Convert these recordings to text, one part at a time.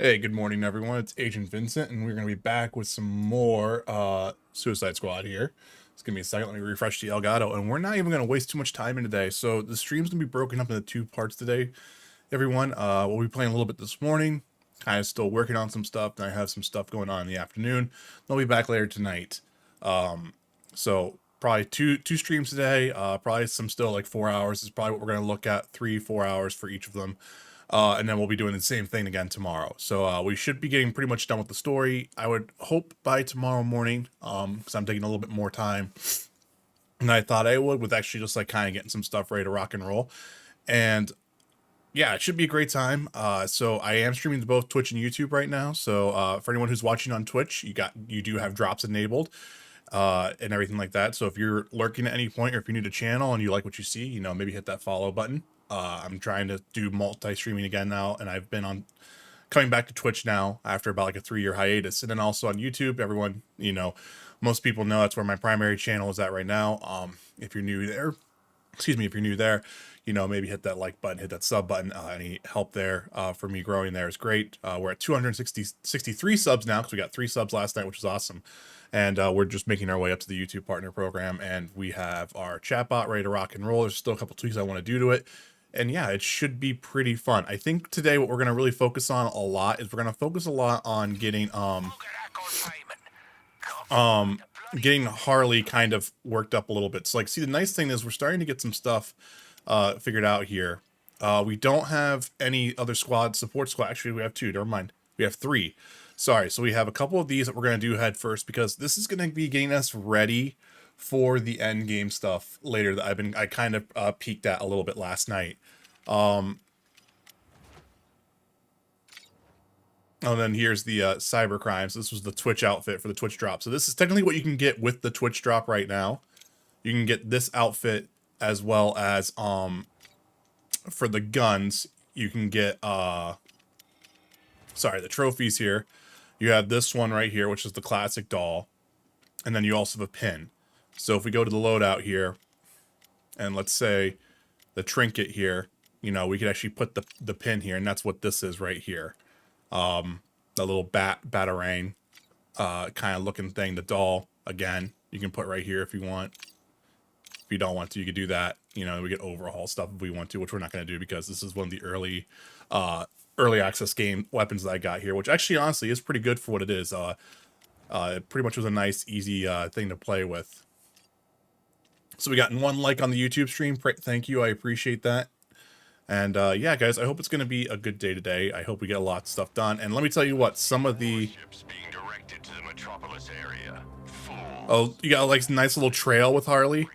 Hey, good morning, everyone. It's Agent Vincent, and we're going to be back with some more Suicide Squad here. It's going to be a second. Let me refresh the Elgato, and we're not even going to waste too much time in today. So the stream's going to be broken up into two parts today, everyone. We'll be playing a little bit this morning, kind of still working on some stuff, and I have some stuff going on in the afternoon. I'll be back later tonight. So probably two streams today, probably some still like 4 hours is probably what we're going to look at, 3-4 hours for each of them. And then we'll be doing the same thing again tomorrow. So we should be getting pretty much done with the story. I would hope by tomorrow morning, because I'm taking a little bit more time than I thought I would, with actually just like kind of getting some stuff ready to rock and roll. And yeah, it should be a great time. So I am streaming to both Twitch and YouTube right now. So for anyone who's watching on Twitch, you do have drops enabled and everything like that. So if you're lurking at any point, or if you're new to channel and you like what you see, maybe hit that follow button. I'm trying to do multi-streaming again now, and I've been coming back to Twitch now after about like a 3-year hiatus, and then also on YouTube. Everyone, most people know that's where my primary channel is at right now. If you're new there, if you're new there, maybe hit that like button, hit that sub button. Any help there for me growing there is great. We're at 263 subs now, because we got 3 subs last night, which is awesome. And we're just making our way up to the YouTube partner program, and we have our chatbot ready to rock and roll. There's still a couple tweaks I want to do to it. And yeah, it should be pretty fun. I think today what we're going to really focus on a lot is we're going to focus a lot on getting Harley kind of worked up a little bit. So like, see, the nice thing is we're starting to get some stuff figured out here. We don't have any other support squad. Actually, we have 2. Never mind. We have 3. Sorry. So we have a couple of these that we're going to do head first, because this is going to be getting us ready for the end game stuff later that I kind of peeked at a little bit last night. And then here's the cyber crimes. This was the Twitch outfit for the Twitch drop. So this is technically what you can get with the Twitch drop right now. You can get this outfit, as well as for the guns, you can get the trophies here. You have this one right here, which is the classic doll, and then you also have a pin. So if we go to the loadout here, and let's say the trinket here, we could actually put the pin here, and that's what this is right here. The little batarang kind of looking thing, the doll, again, you can put right here if you want. If you don't want to, you could do that. We get overhaul stuff if we want to, which we're not going to do, because this is one of the early access game weapons that I got here, which actually honestly is pretty good for what it is. It pretty much was a nice, easy thing to play with. So we got 1 like on the YouTube stream. Thank you. I appreciate that. And yeah, guys, I hope it's going to be a good day today. I hope we get a lot of stuff done. And let me tell you what, some of the ships being directed to the metropolis area. Oh, you got like a nice little trail with Harley.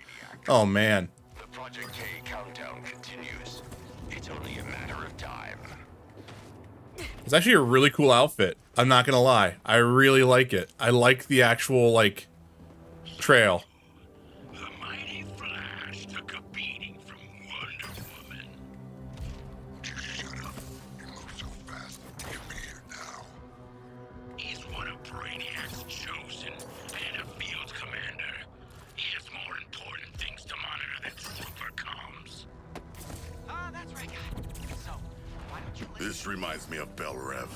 Oh man. The Project K countdown continues. It's only a matter of time. It's actually a really cool outfit. I'm not gonna lie. I really like it. I like the actual like trail. The mighty Flash took a beating from Wonder Woman. Shut up. You move so fast. Get me here now. He's one of Brainiac's chosen and a field commander. He has more important things to monitor than super comms. That's right, guy. So, why don't you listen? This reminds me of Bell Rev.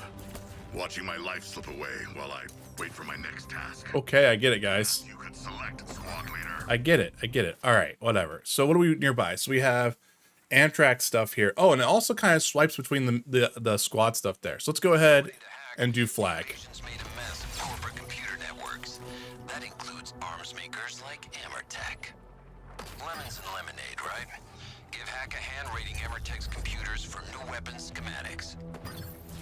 Watching my life slip away while I wait for my next task. Okay, I get it, guys. You could select squad leader. I get it. All right, whatever. So what are we nearby? So we have Amtrak stuff here. Oh, and it also kind of swipes between the squad stuff there. So let's go ahead and do flag. Made a mess of corporate computer networks. That includes arms makers like Amertech. Lemons and lemonade, right? Give Hack a hand rating Amertech's computers for new weapons schematics.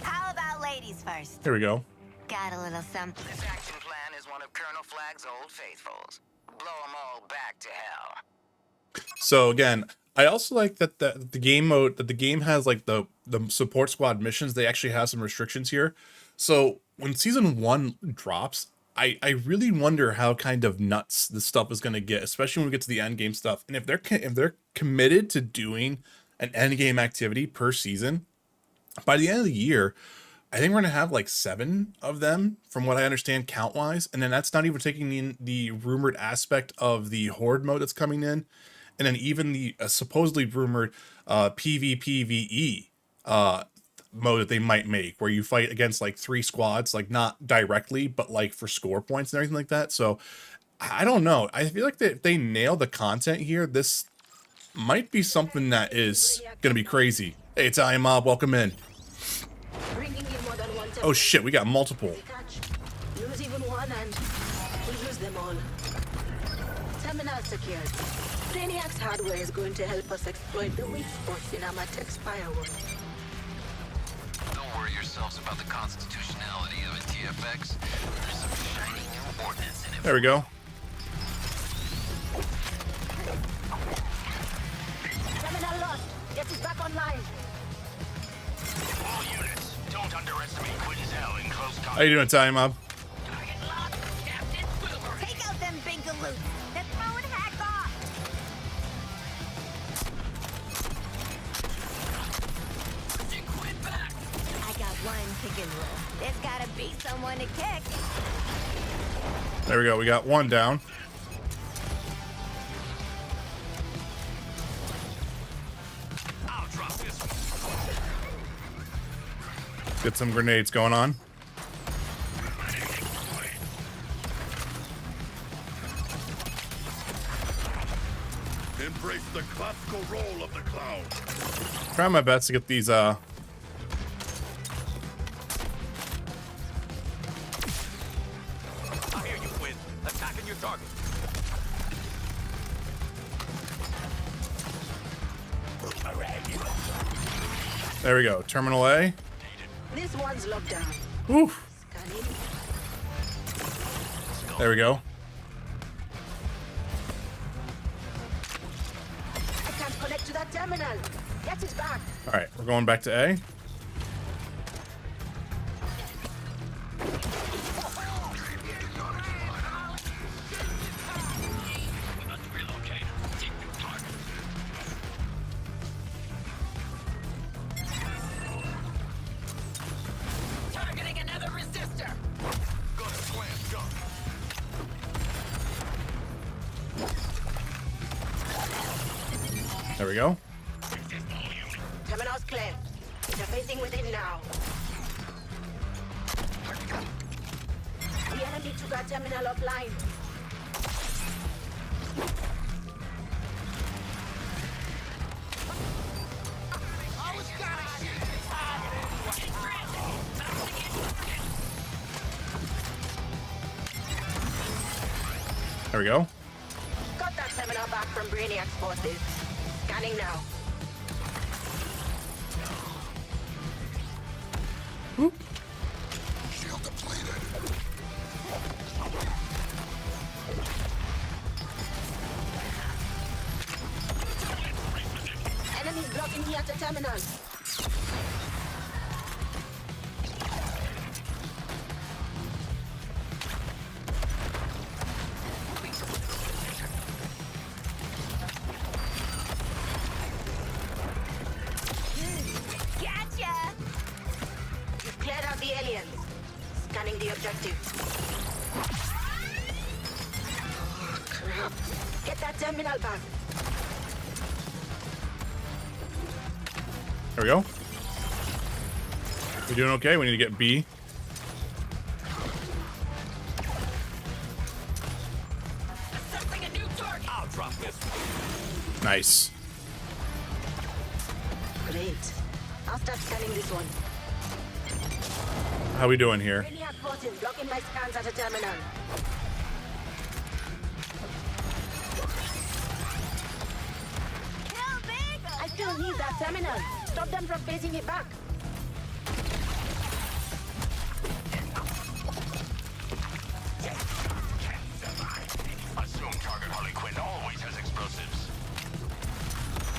How about ladies first? Here we go. Got a little something. This action plan is one of Colonel Flagg's old faithfuls. Blow them all back to hell. So again, I also like that the game mode, that the game has like the support squad missions. They actually have some restrictions here. So when season 1 drops, I really wonder how kind of nuts this stuff is going to get, especially when we get to the end game stuff. And if they're committed to doing an end game activity per season, by the end of the year, I think we're going to have like 7 of them, from what I understand, count wise. And then that's not even taking in the rumored aspect of the horde mode that's coming in. And then even the supposedly rumored PvPvE mode that they might make, where you fight against like 3 squads, like not directly, but like for score points and everything like that. So I don't know. I feel like that if they nail the content here, this might be something that is gonna be crazy. Hey, Italian Mob, welcome in. Oh shit, we got multiple. Lose even one and we lose them all. Terminal secured. Brainiac's hardware is going to help us exploit the weak spots in Amatech's firewall. Don't worry yourselves about the constitutionality of a TFX. There's some shiny new ordnance in it. There we go. Terminal lost. Get it back online. All units, don't underestimate Quinn's hell in close How combat. you doing, Italian Mob? Take out them big galoots. They're throwing hack off. I got one kicking roll. There's gotta be someone to kick. There we go. We got one down. I'll drop this one. Get some grenades going on. Embrace the classical role of the clown. Trying my best to get these I hear you, Quinn. Attacking your target. there we go. Terminal A. This one's locked down. Oof. Scanning. There we go. I can't connect to that terminal. Get it back. All right, we're going back to A. Targeting another resistor. Gonna slam dunk. There we go. Terminal's clear. Interfacing with it now. The enemy took our terminal offline. There we go. Got that terminal back from Brainiac's forces. Scanning now. Shield depleted. Enemies blocking me at the terminal. Gotcha. You've cleared out the aliens. Scanning the objective. Crap. Get that terminal back. There we go. We doing okay? We need to get B. Assessing a new target. I'll drop this one. Nice. Great. I'll start scanning this one. How we doing here? Brainiac forces blocking my scans at a terminal. Kill big. I still need that terminal. Stop them from facing it back. Assume target Harley Quinn always has explosives.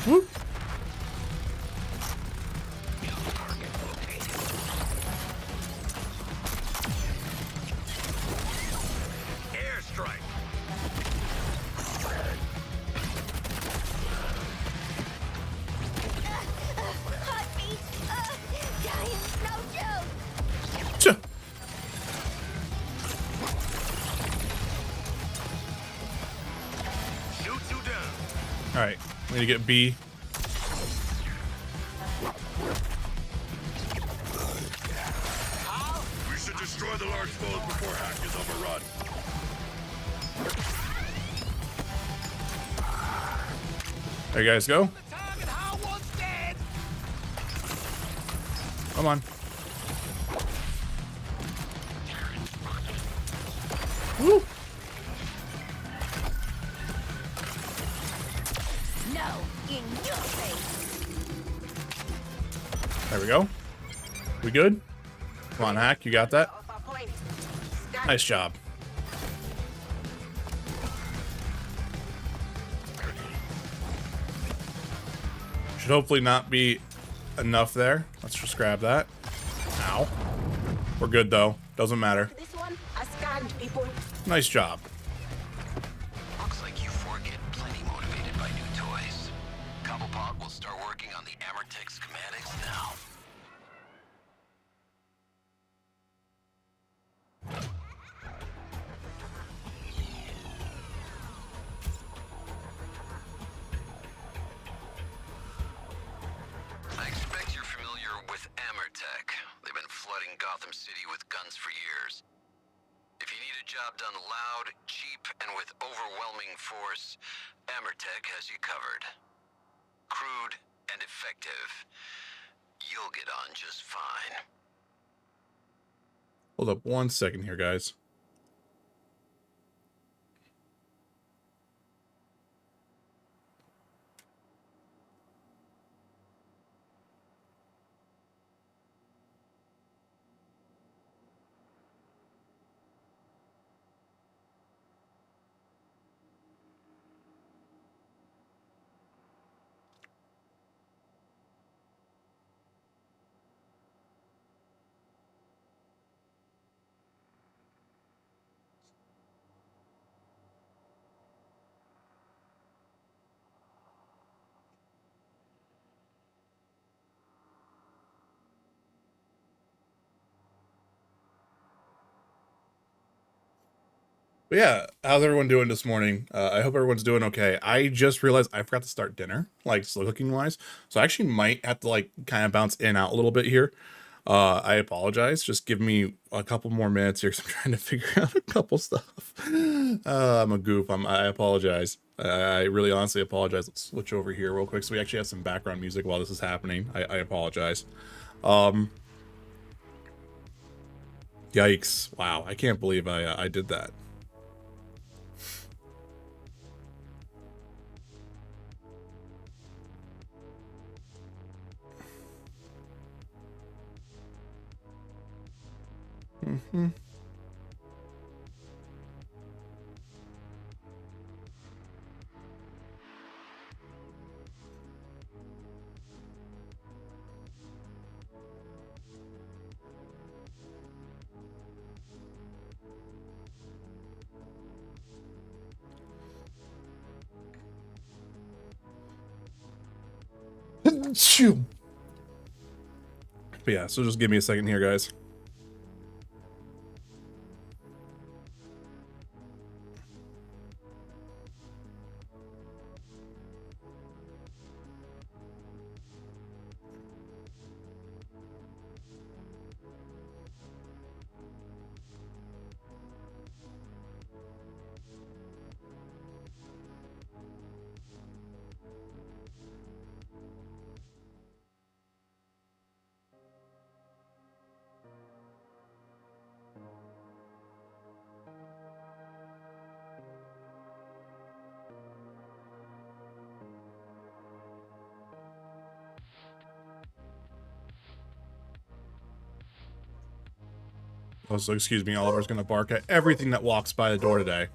Whoop. Airstrike. Hot feet. Giant snow joke. Ch- Shoot you down. All right, we need to get B. are exposed before hack is overrun. There you guys go. Come on. Woo! No, in your face. There we go. We good? Come on, Hack. You got that? Alpha point. Scan. Nice job. Should hopefully not be enough there. Let's just grab that. Ow. We're good, though. Doesn't matter. This one, I scanned people. Nice job. Looks like you four get plenty motivated by new toys. Cobblepot will start working on the Amertech schematics now. I expect you're familiar with Amertech. They've been flooding Gotham City with guns for years. If you need a job done loud, cheap, and with overwhelming force, Amertech has you covered. Crude and effective. You'll get on just fine. Hold up 1 second here, guys. But yeah, how's everyone doing this morning? I hope everyone's doing okay. I just realized I forgot to start dinner, like slow cooking wise. So I actually might have to like kind of bounce in and out a little bit here. I apologize. Just give me a couple more minutes here because I'm trying to figure out a couple stuff. I'm a goof. I apologize. I really honestly apologize. Let's switch over here real quick. So we actually have some background music while this is happening. I apologize. Yikes. Wow. I can't believe I did that. Mm-hmm. Shoo. But yeah, so just give me a second here, guys. Also, excuse me, Oliver's gonna bark at everything that walks by the door today.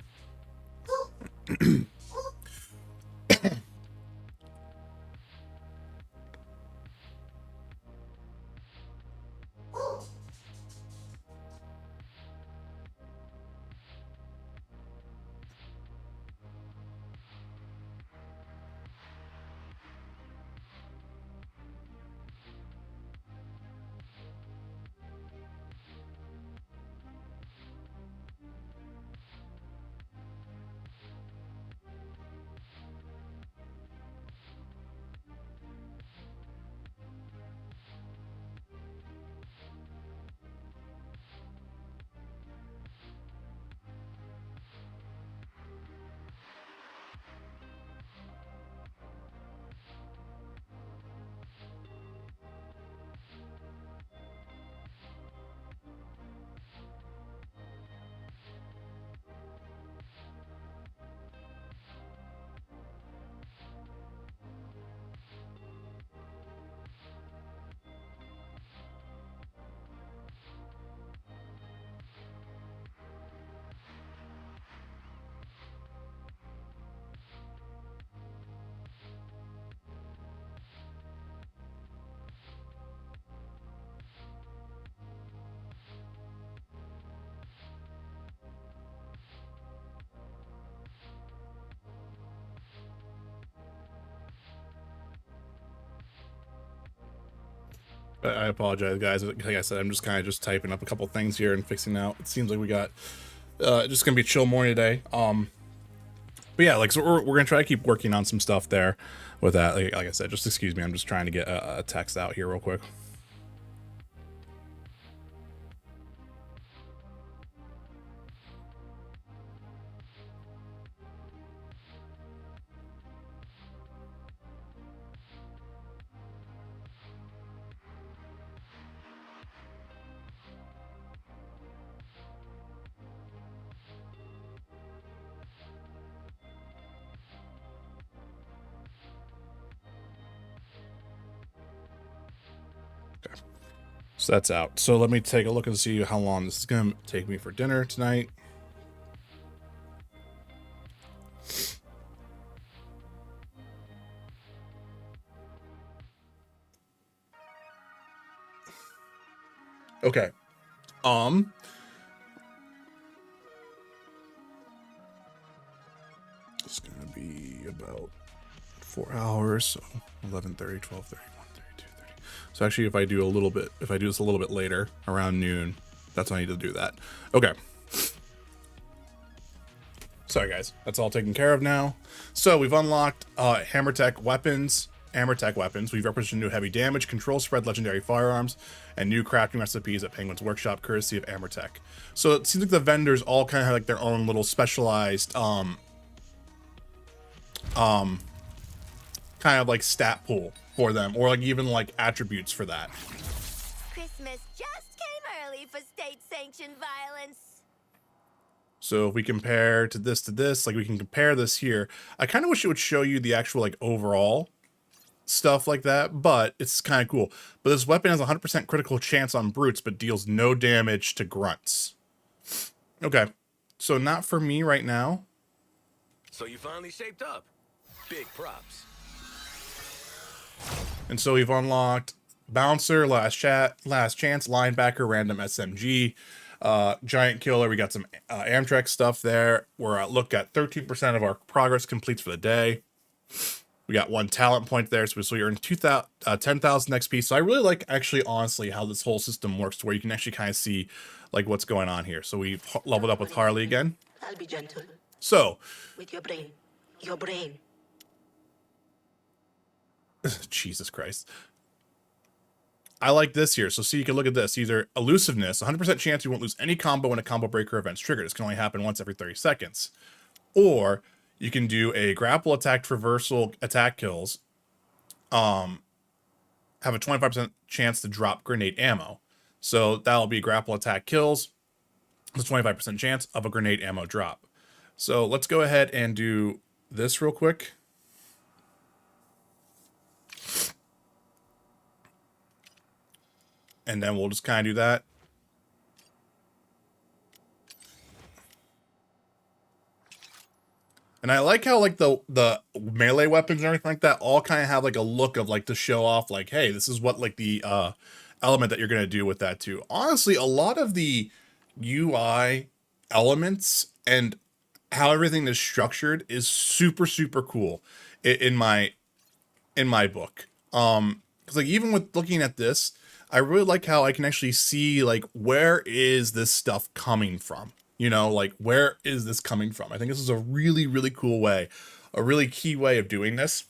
I apologize, guys. Like I said, I'm just kind of just typing up a couple things here and fixing out. It seems like we got just gonna be a chill morning today. But yeah, like, so we're gonna try to keep working on some stuff there with that. Like I said, just excuse me. I'm just trying to get a text out here real quick. So that's out. So let me take a look and see how long this is going to take me for dinner tonight. Okay. It's going to be about 4 hours. So 11:30, 12:30. So actually, if I do this a little bit later, around noon, that's when I need to do that. Okay. Sorry, guys. That's all taken care of now. So we've unlocked Hammer Tech weapons. We've represented new heavy damage, control spread, legendary firearms, and new crafting recipes at Penguin's Workshop, courtesy of Hammer Tech. So it seems like the vendors all kind of have like their own little specialized, kind of like stat pool for them, or like even like attributes for that. Christmas just came early for state-sanctioned violence. So if we compare to this, like we can compare this here. I kind of wish it would show you the actual like overall stuff like that, but it's kind of cool. But this weapon has 100% critical chance on brutes, but deals no damage to grunts. Okay, so not for me right now. So you finally shaped up. Big props. And so we've unlocked Bouncer, Last Chance, Linebacker, Random SMG, Giant Killer. We got some Amtrak stuff there. We're at 13% of our progress completes for the day. We got 1 talent point there, so we earned 10,000 XP. So I really like, actually, honestly, how this whole system works, where you can actually kind of see like what's going on here. So we've leveled up with Harley again. I'll be gentle. So With your brain. Your brain. Jesus Christ. I like this here. So see, you can look at this. Either elusiveness, 100% chance you won't lose any combo when a combo breaker event's triggered. This can only happen once every 30 seconds. Or you can do a grapple attack traversal attack kills. Have a 25% chance to drop grenade ammo. So that'll be grapple attack kills. There's 25% chance of a grenade ammo drop. So let's go ahead and do this real quick. And then we'll just kind of do that. And I like how like the melee weapons and everything like that all kind of have like a look of like to show off like, hey, this is what like the element that you're going to do with that too. Honestly, a lot of the UI elements and how everything is structured is super, super cool in my book. Because like even with looking at this, I really like how I can actually see like where is this stuff coming from? You know, like where is this coming from? I think this is a really, really cool way, a really key way of doing this.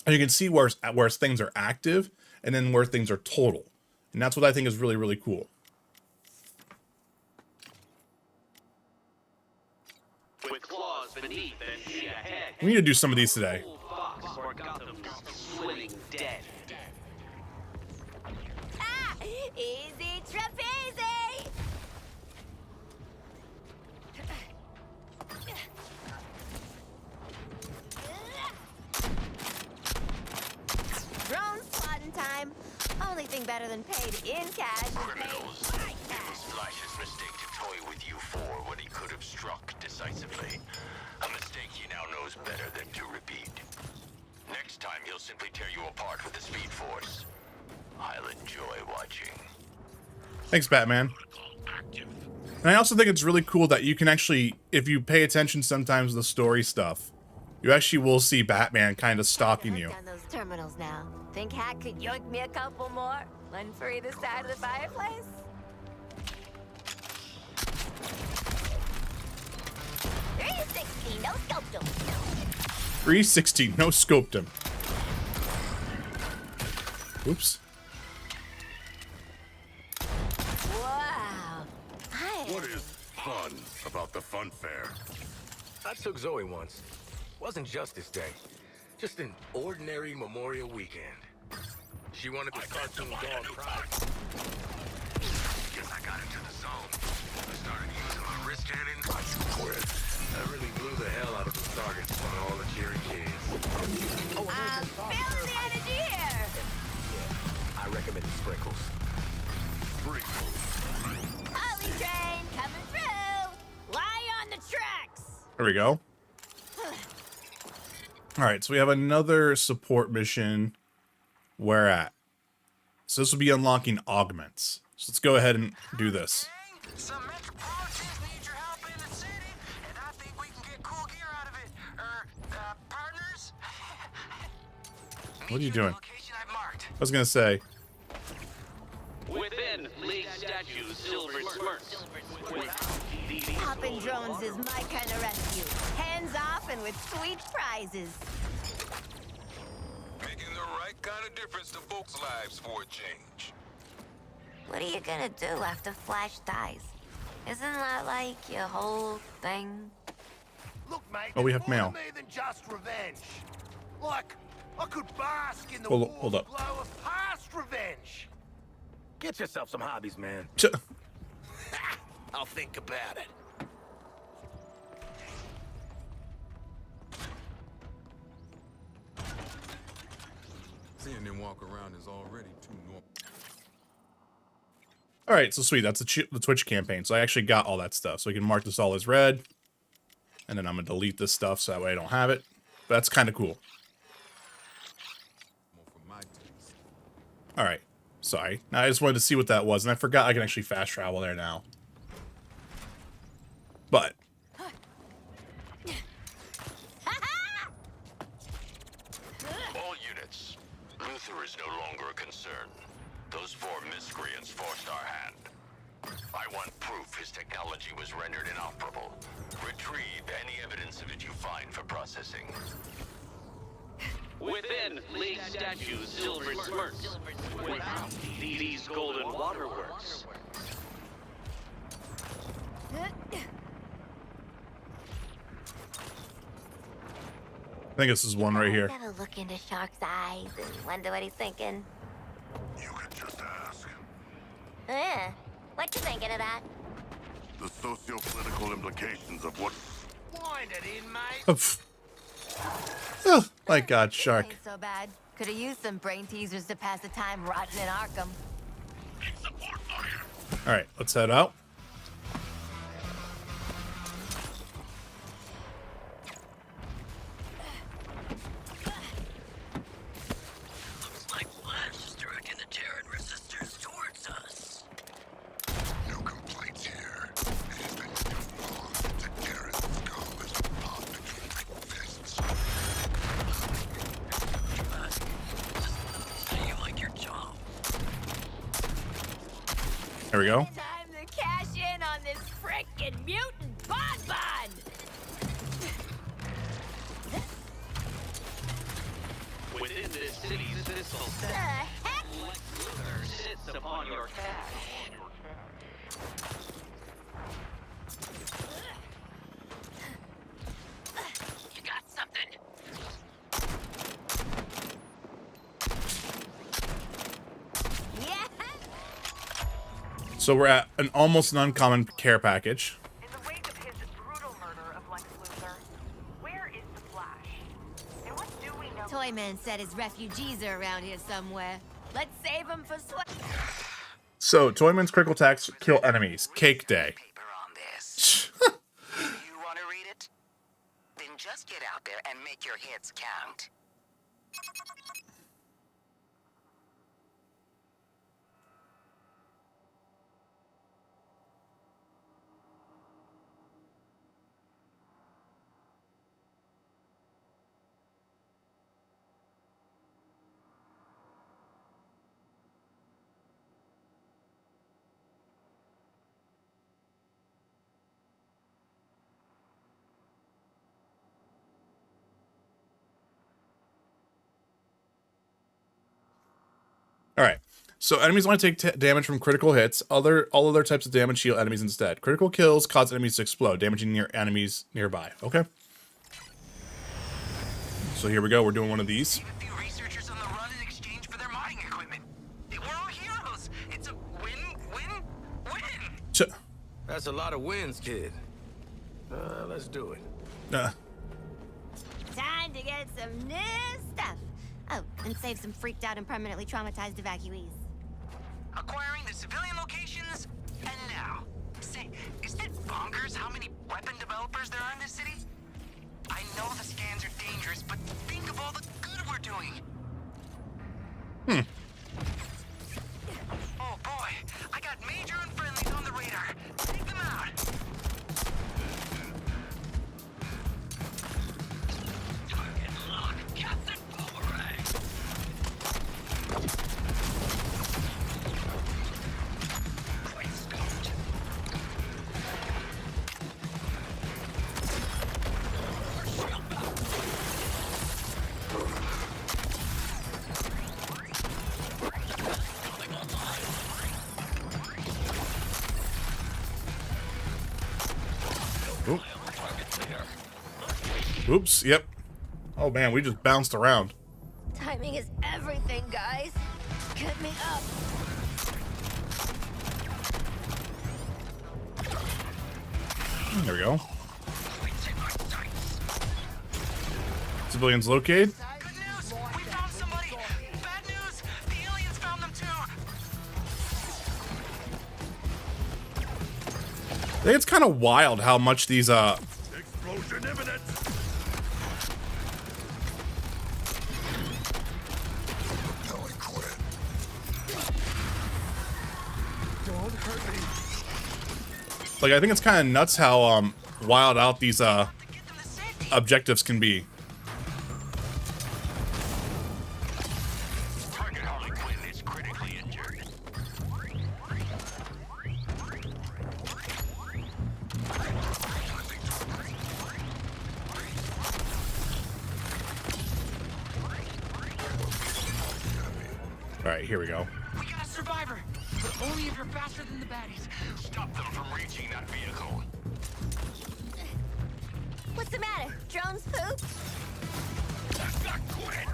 And you can see where things are active and then where things are total. And that's what I think is really, really cool. With claws beneath and feet ahead. We need to do some of these today. Fox or Gotham swimming dead. Ah! Easy trapeze! Drone swatting time. Only thing better than paid in cash is Criminals. paid by It cash. was Flash's mistake to toy with you four when he could have struck decisively. A mistake he now knows better than to repeat. Next time he'll simply tear you apart with the Speed Force. I'll enjoy watching. Thanks, Batman. And I also think it's really cool that you can actually, if you pay attention sometimes to the story stuff, you actually will see Batman kind of stalking you. On those terminals now. Think Hack could yoink me a couple more? One for either side of the fireplace? 360, no scoped him. 360, no scoped him. Oops. Wow. What is fun about the fun fair? I took Zoe once. Wasn't Justice Day. Just an ordinary Memorial Weekend. She wanted the cartoon dog pride. Guess I got into the zone. I started using my wrist cannon. Quit. That really blew the hell out of the targets on all the cheering kids. Oh, and Feel the energy here. yeah, I recommend the sprinkles. Harley train coming through. Lie on the tracks. There we go. All right, so we have another support mission. Where at? So this will be unlocking augments. So let's go ahead and do this. Some metropolitans need your help in the city, and I think we can get cool gear out of it. Partners? What are you doing? Location I've marked. I was gonna say. Within League statues, silver smirks. Popping drones is my kind of rescue. Hands off and with sweet prizes. Making the right kind of difference to folks' lives for a change. What are you gonna do after Flash dies? Isn't that like your whole thing? Look, mate, Oh, we there's have more mail. to me than just revenge. Like, I could bask in the Hold warm up. glow of past revenge. Get yourself some hobbies, man. I'll think about it. Seeing them walk around is already too normal. All right, so sweet. That's the Twitch campaign. So I actually got all that stuff. So we can mark this all as red. And then I'm going to delete this stuff so that way I don't have it. But that's kind of cool. All right. Sorry. Now, I just wanted to see what that was. And I forgot I can actually fast travel there now. But All units. Luther is no longer a concern. Those four miscreants forced our hand. I want proof his technology was rendered inoperable. Retrieve any evidence of it you find for processing. Within League statues, silver smirks. Without these golden waterworks. I think this is one right here. Gotta look into Shark's eyes and wonder what he's thinking. You could just ask. What you thinking of that? The socio-political implications of what... Wind it in, mate. Oh, my God, Shark. Ain't so bad. Could have used some brain teasers to pass the time rotting in Arkham. All right, let's head out. Looks like Flash is directing the Terran resistors towards us. No complaints here. It has been too long since Terrans come as a pot between my fists. Say you like your job. There we go. Time to cash in on this frickin' mutant bonbon! Within this city's fiscal The set, heck? Lex Luthor sits upon your cash. You got something? Yeah! So we're at an almost uncommon care package. In the wake of his brutal murder of Lex Luthor, where is the Flash? And what do we know? Toyman said his refugees are around here somewhere. Let's save him for sweat. So, Toyman's critical attacks kill enemies. Cake day. Paper on this. You want to read it? Then just get out there and make your hits count. All right. So enemies only take damage from critical hits. All other types of damage heal enemies instead. Critical kills cause enemies to explode, damaging near enemies nearby. Okay. So here we go. We're doing one of these. Save a few researchers on the run in exchange for their mining equipment. We're all heroes. It's a win. That's a lot of wins, kid. Let's do it. Time to get some new stuff. Oh, and save some freaked out and permanently traumatized evacuees. Acquiring the civilian locations, and now. Say, isn't it bonkers how many weapon developers there are in this city? I know the scans are dangerous, but think of all the good we're doing. Oh boy, I got major unfriendlies on the radar. Take them out. Target lock, Captain Boomerang. Quick scout. Oop. Oops. Yep. Oh man, we just bounced around. Timing is everything, guys. Get me up. There we go. Civilians located. Good news! We found somebody! Bad news! The aliens found them too! I think it's kind of wild how much these Explosion imminent! No one quit. Don't hurt me. like I think it's kind of nuts how wild out these objectives can be. Target Harley Quinn is critically injured. All right, here we go. We got a survivor! But only if you're faster than the baddies. Stop them from reaching that vehicle. What's the matter? Drones poop? That's not Quinn!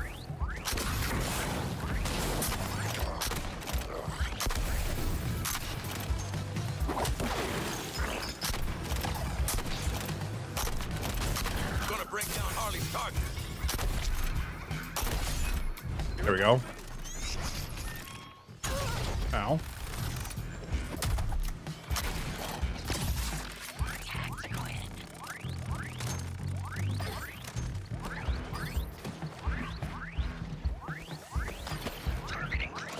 Gonna bring down Harley's target. There we go. Ow.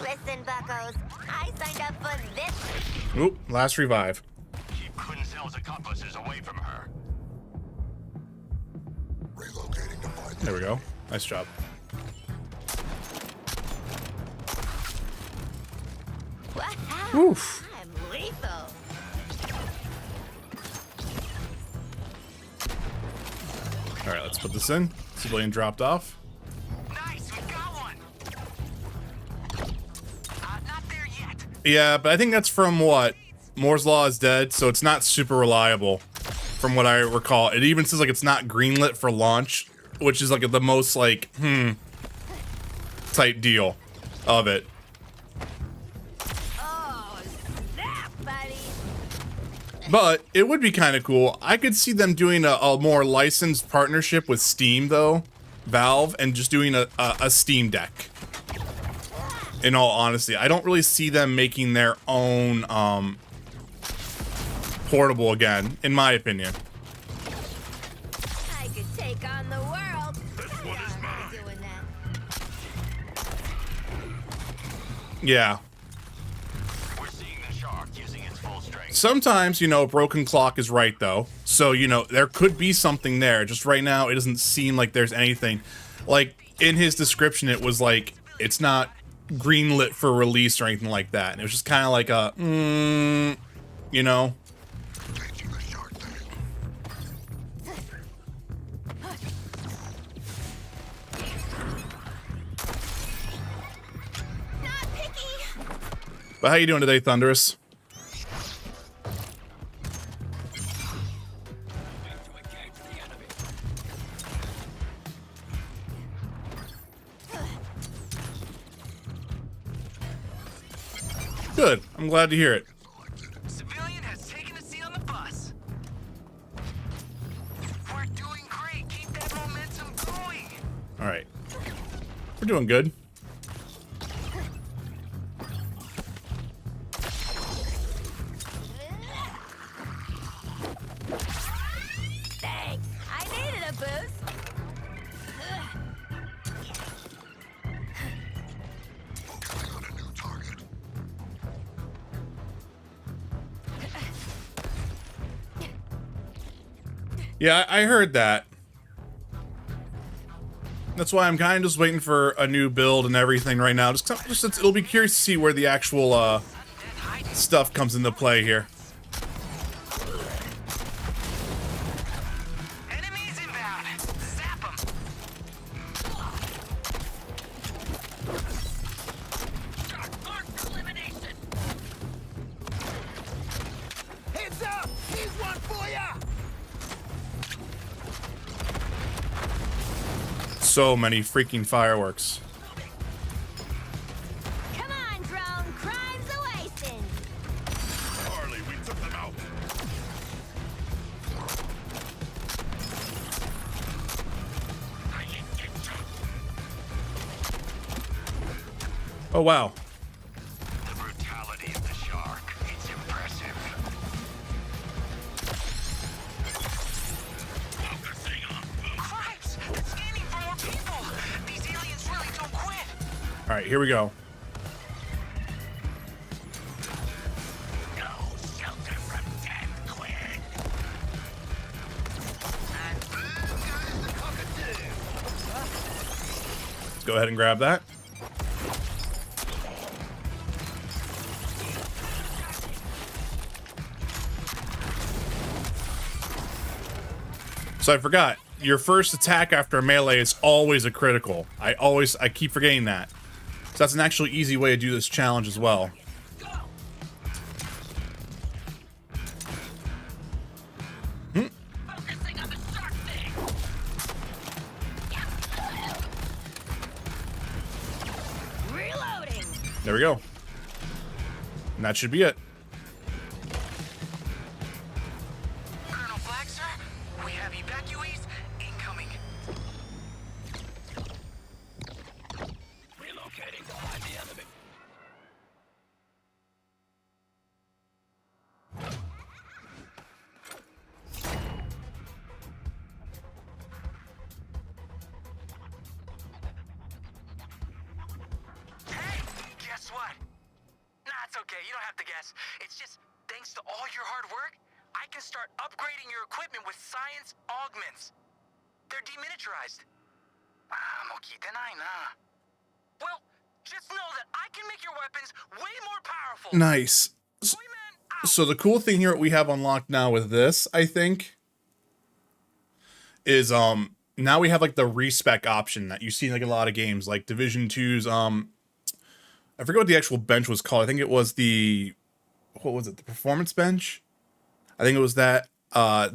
Listen, buckos. I signed up for this. Oop, last revive. Keep Quinzel's accomplices away from her. Relocating to find There we go. Nice job. Wow. Oof. I'm lethal. All right, let's put this in. Civilian dropped off. Nice, we got one! Not there yet. Yeah, but I think that's from what? Moore's Law is dead, so it's not super reliable from what I recall. It even says like it's not greenlit for launch, which is like the most like, type deal of it. Oh, snap, buddy. But it would be kind of cool. I could see them doing a more licensed partnership with Steam, though, Valve, and just doing a Steam Deck. In all honesty, I don't really see them making their own portable again, in my opinion. I could take on the world. This one is mine. Doing that. Yeah. We're seeing the shark using its full strength. Sometimes, you know, broken clock is right, though. So, you know, there could be something there. Just right now, it doesn't seem like there's anything. Like, in his description, it was like, it's not greenlit for release or anything like that. And it was just kind of like a, you know. Engaging the shark tank. Not picky But how you doing today, Thunderous? Good. I'm glad to hear it. Civilian has taken a seat on the bus. We're doing great. Keep that momentum going. All right. We're doing good. Thanks. I needed a boost. Focusing on a new target. Yeah, I heard that. That's why I'm kind of just waiting for a new build and everything right now. Just it'll be curious to see where the actual stuff comes into play here. Enemies inbound. Zap them. Elimination. Heads up! Here's one for ya! So many freaking fireworks. Come on, drone. Crime's a wasting. Harley, we took them out. Oh, wow. The brutality of the shark. It's impressive. Focusing on Christ! It's scanning for more people. These aliens really don't quit. All right, here we go. no shelter from death, Quinn. And boom goes the cockatoo! Let's go ahead and grab that. So I forgot, your first attack after a melee is always a critical. I keep forgetting that. So that's an actually easy way to do this challenge as well. Focusing on the shark thing. Reloading. There we go. And that should be it. Colonel Flag, sir, we have evacuees incoming. Relocating behind the enemy. Hey, guess what? Nah, it's okay. You don't have to guess. It's just thanks to all your hard work, I can start upgrading your equipment with science augments. They're deminiaturized. Well, just know that I can make your weapons way more powerful. Nice. Toyman out. So the cool thing here we have unlocked now with this, I think, is now we have like the respec option that you see in like a lot of games, like Division 2's I forget what the actual bench was called. I think it was the performance bench? I think it was that God,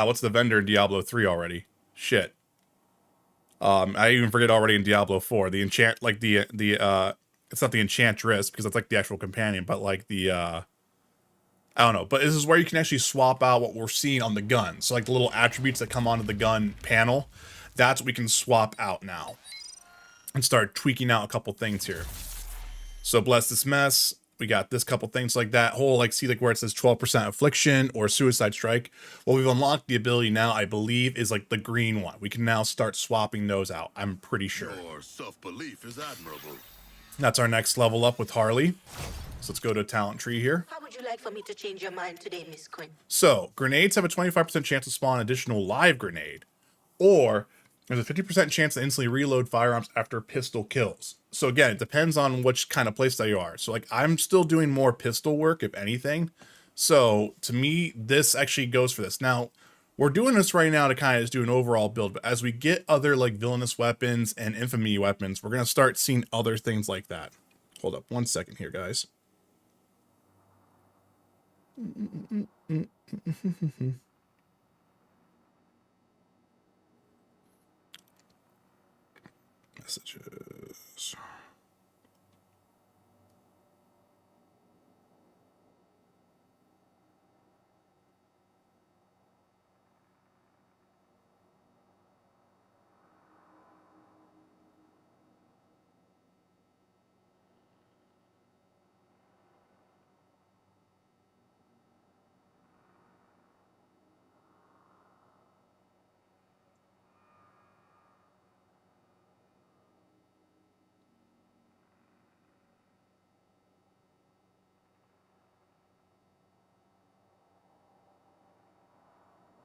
what's the vendor in Diablo 3 already? Shit. I even forget already in Diablo 4. The enchant, like the it's not the enchantress because that's like the actual companion, but like the I don't know. But this is where you can actually swap out what we're seeing on the gun. So like the little attributes that come onto the gun panel, that's what we can swap out now and start tweaking out a couple things here. So bless this mess. We got this couple things like that whole, like, see like where it says 12% affliction or suicide strike. Well, we've unlocked the ability now, I believe, is like the green one. We can now start swapping those out. I'm pretty sure. Your self-belief is admirable. That's our next level up with Harley. So let's go to talent tree here. How would you like for me to change your mind today, Miss Quinn? So grenades have a 25% chance to spawn an additional live grenade, or there's a 50% chance to instantly reload firearms after pistol kills. So again, it depends on which kind of playstyle you are. So like I'm still doing more pistol work, if anything. So to me, this actually goes for this. Now, we're doing this right now to kind of just do an overall build, but as we get other like villainous weapons and infamy weapons, we're going to start seeing other things like that. Hold up 1 second here, guys. Messages.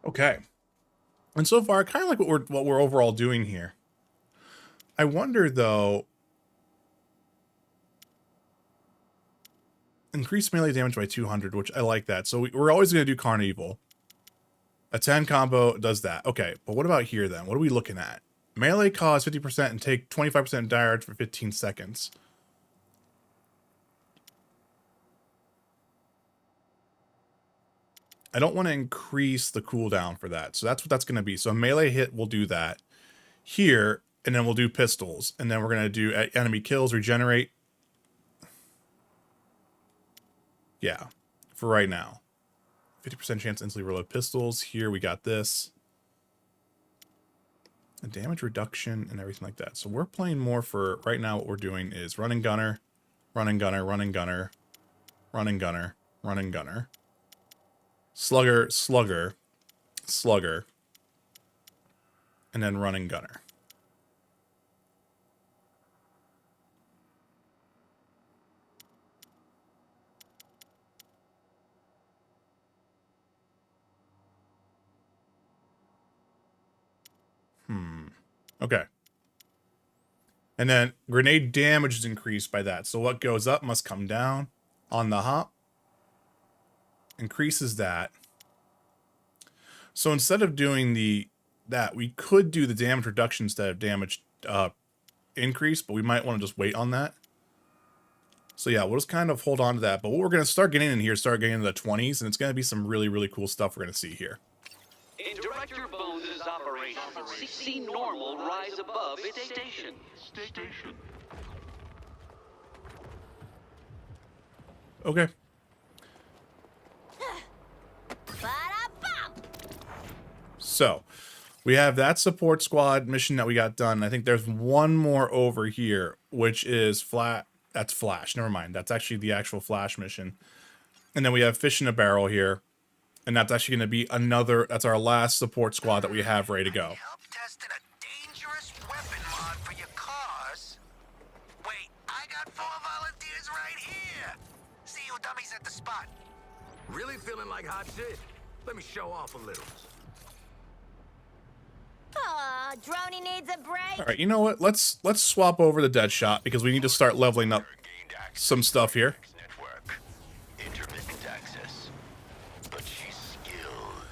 Okay. And so far, I kind of like what we're overall doing here. I wonder though. Increase melee damage by 200, which I like that. So we're always going to do Carnival. A 10 combo does that. Okay, but what about here then? What are we looking at? Melee cause 50% and take 25% damage for 15 seconds. I don't want to increase the cooldown for that. So that's what that's going to be. So a melee hit will do that here, and then we'll do pistols. And then we're going to do enemy kills, regenerate. Yeah, for right now. 50% chance instantly reload pistols. Here we got this. A damage reduction and everything like that. So we're playing more for right now. What we're doing is running gunner, running gunner, running gunner, running gunner, running gunner, slugger, slugger, slugger, and then running gunner. Okay. And then grenade damage is increased by that. So what goes up must come down on the hop. Increases that. So instead of doing that, we could do the damage reduction instead of damage increase, but we might want to just wait on that. So yeah, we'll just kind of hold on to that. But what we're going to start getting in here, start getting into the 20s, and it's going to be some really, really cool stuff we're going to see here. In Director Bones' operation, see normal rise above its station. Okay. So, we have that support squad mission that we got done. I think there's one more over here, which is that's Flash. Never mind. That's actually the actual Flash mission. And then we have Fish in a Barrel here. And that's actually going to be that's our last support squad that we have ready to go. Help testing a dangerous weapon mod for your cars. Wait, I got 4 volunteers right here. See you dummies at the spot. Really feeling like hot shit? Let me show off a little. Aw, Droney needs a break. All right, you know what? Let's swap over the Deadshot because we need to start leveling up some stuff here.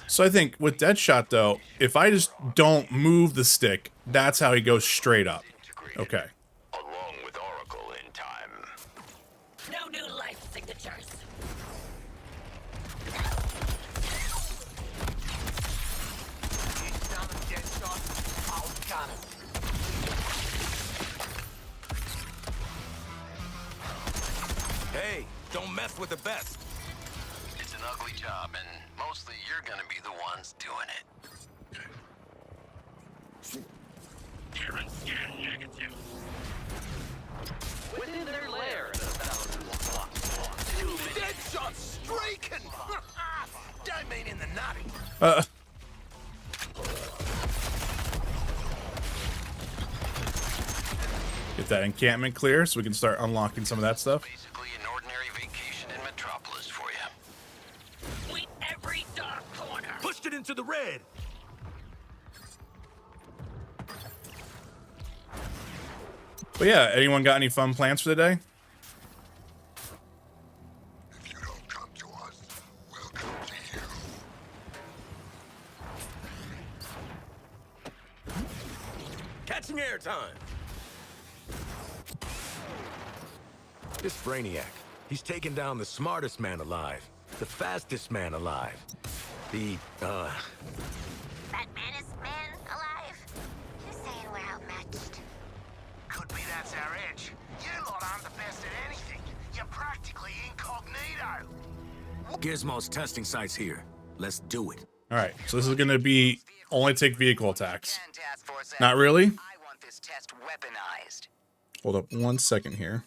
So I think with Deadshot, though, if I just don't move the stick, that's how he goes straight up. Okay. Along with Oracle in time. No new life signatures. Hey, don't mess with the best. It's an ugly job, and mostly you're gonna be the ones doing it. Terran scan negative. Within their lair, Deadshot streaking! Don't mean in the nutty. Get that encampment clear so we can start unlocking some of that stuff. Basically an ordinary vacation in Metropolis for you. Sweep every dark corner. Pushed it into the red. But yeah, anyone got any fun plans for the day? If you don't come to us, we'll come to you. Catching airtime. This Brainiac, he's taken down the smartest man alive, the fastest man alive, the, Batmanest man alive? You're saying we're outmatched. Could be that's our edge. You lot aren't the best at anything. You're practically incognito. Gizmo's testing sites here. Let's do it. All right, so this is going to be only take vehicle attacks. Not really? I want this test weaponized. Hold up 1 second here.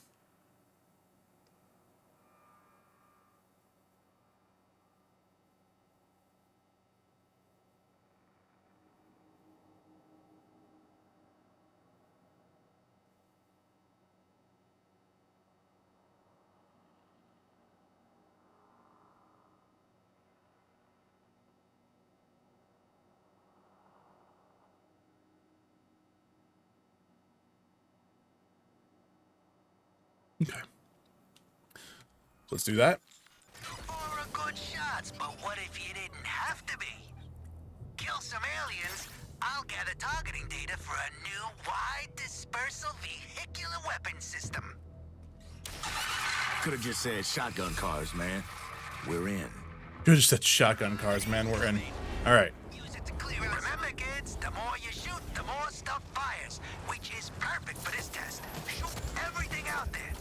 Okay. Let's do that. For a good shot, but what if you didn't have to be? Kill some aliens, I'll gather targeting data for a new wide dispersal vehicular weapon system. Could have just said shotgun cars, man. We're in. You just said shotgun cars, man. We're in. All right. Use it to clear it. Remember, kids, the more you shoot, the more stuff fires, which is perfect for this test. Shoot everything out there.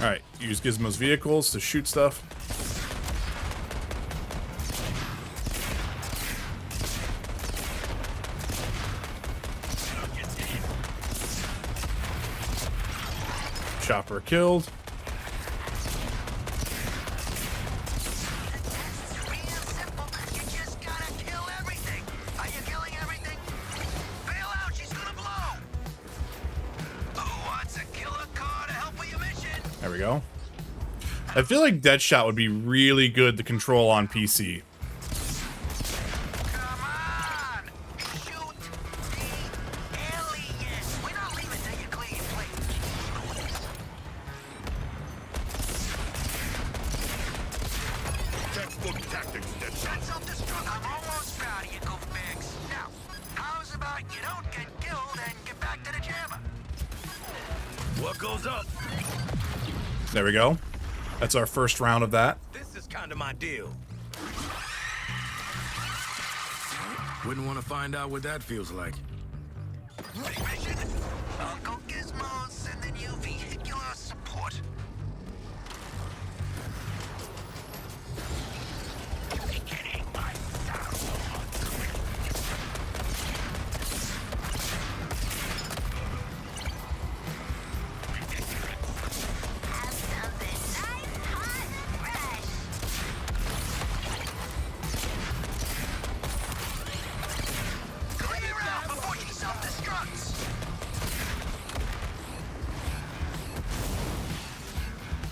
All right. Use Gizmo's vehicles to shoot stuff. Chopper killed. It's real simple. You just gotta kill everything. Are you killing everything? Bail out, she's gonna blow. Who wants a killer car to help with your mission? There we go. I feel like Deadshot would be really good to control on PC. Come on! Shoot the alien! We're not leaving till you clear your plate. Textbook tactics, Deadshot. That's self-destruct. I'm almost proud of you, goofbags. Now, how's about you don't get killed and get back to the jammer? What goes up? There we go. That's our first round of that. This is kind of my deal. Wouldn't want to find out what that feels like. Big mission? Uncle Gizmo's sending you vehicular support. Getting my Have something nice, hot, and fresh. Clear out before she self-destructs.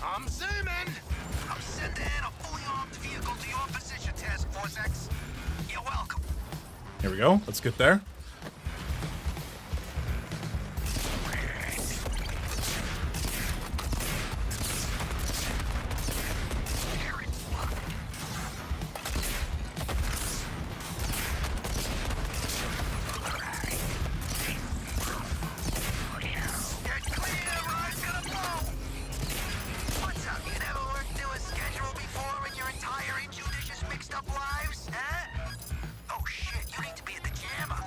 I'm zooming. I'm sending a fully armed vehicle to your position, Task Force X. You're welcome. Here we go. Let's get there. Get clear, or I'm gonna blow. What's up? You never worked to a schedule before in your entire injudicious mixed-up lives, huh? Oh shit! You need to be at the jammer.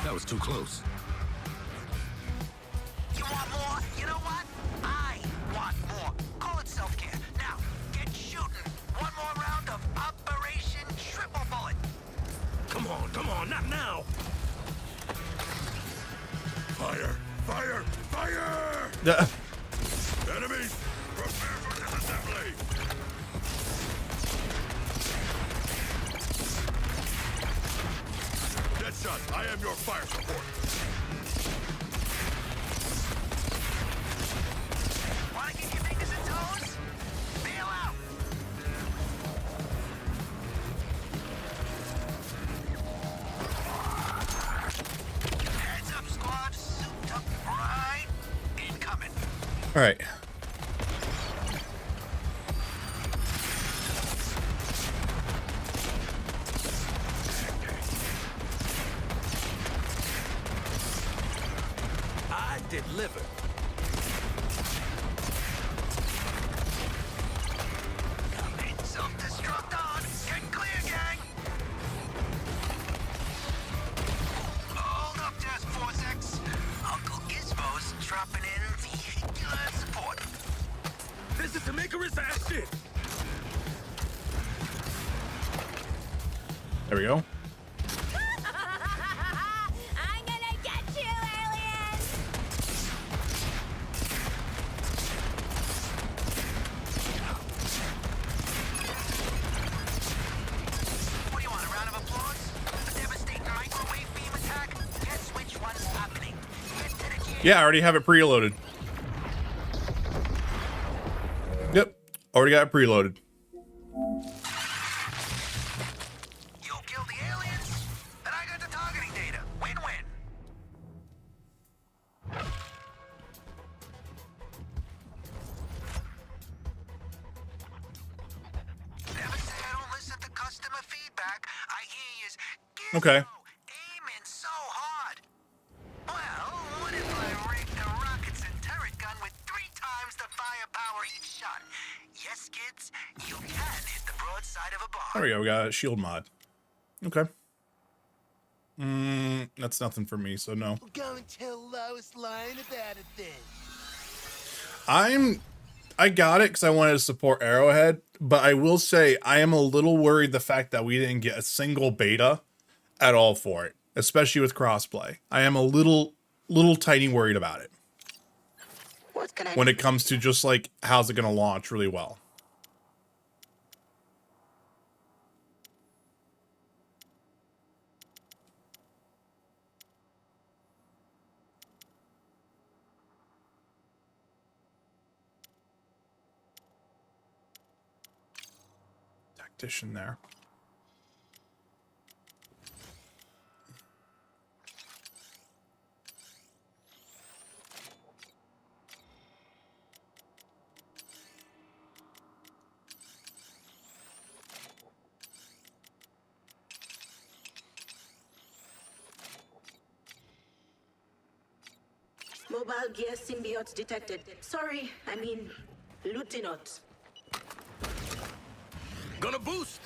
That was too close. You want more? You know what? I want more. Call it self-care. Now, get shooting. One more round of Operation Triple Bullet. Come on, not now. Fire! Fire! Fire! Yeah. Enemies! Prepare for disassembly! Deadshot, I am your fire support. Wanna keep your fingers and toes? Bail out. Heads up, squad. Souped up right. Incoming. All right. liver. Self-destruct on! Get clear, gang! Hold up, Task Force X. Uncle Gizmo's dropping in vehicular support. This is Icarus action! There we go. I'm gonna get you, alien! What do you want, a round of applause? A devastating microwave beam attack? Guess which one's happening? Get to the gym. Yeah, I already have it preloaded. Yep, already got it preloaded. You'll kill the aliens, and I got the targeting data. Win-win. Never say I don't listen to customer feedback. I hear you's Okay. aiming so hard. Well, what if I rigged the rockets and turret gun with 3 times the firepower each shot? Yes, kids, you can hit the broadside of a bomb. There we go. We got a shield mod. Okay. That's nothing for me, so no. Go and tell Lois Lane about it then. I got it because I wanted to support Arrowhead, but I will say I am a little worried the fact that we didn't get a single beta at all for it, especially with crossplay. I am a little tiny worried about it What can I when it comes to just like how's it going to launch really well. Tactician there. Mobile gear symbiotes detected. Sorry, I mean, Lieutenant. Gonna boost!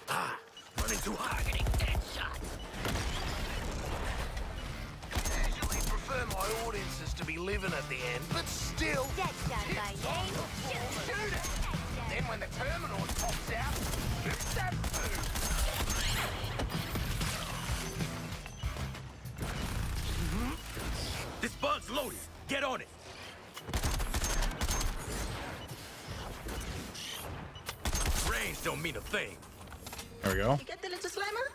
Ah, running too high. Usually prefer my audiences to be living at the end, but still. Deadshot by name. Shoot it! Then when the terminal pops out, it's that food. This bug's loaded. Get on it. Range don't mean a thing. There we go. You get the little slammer?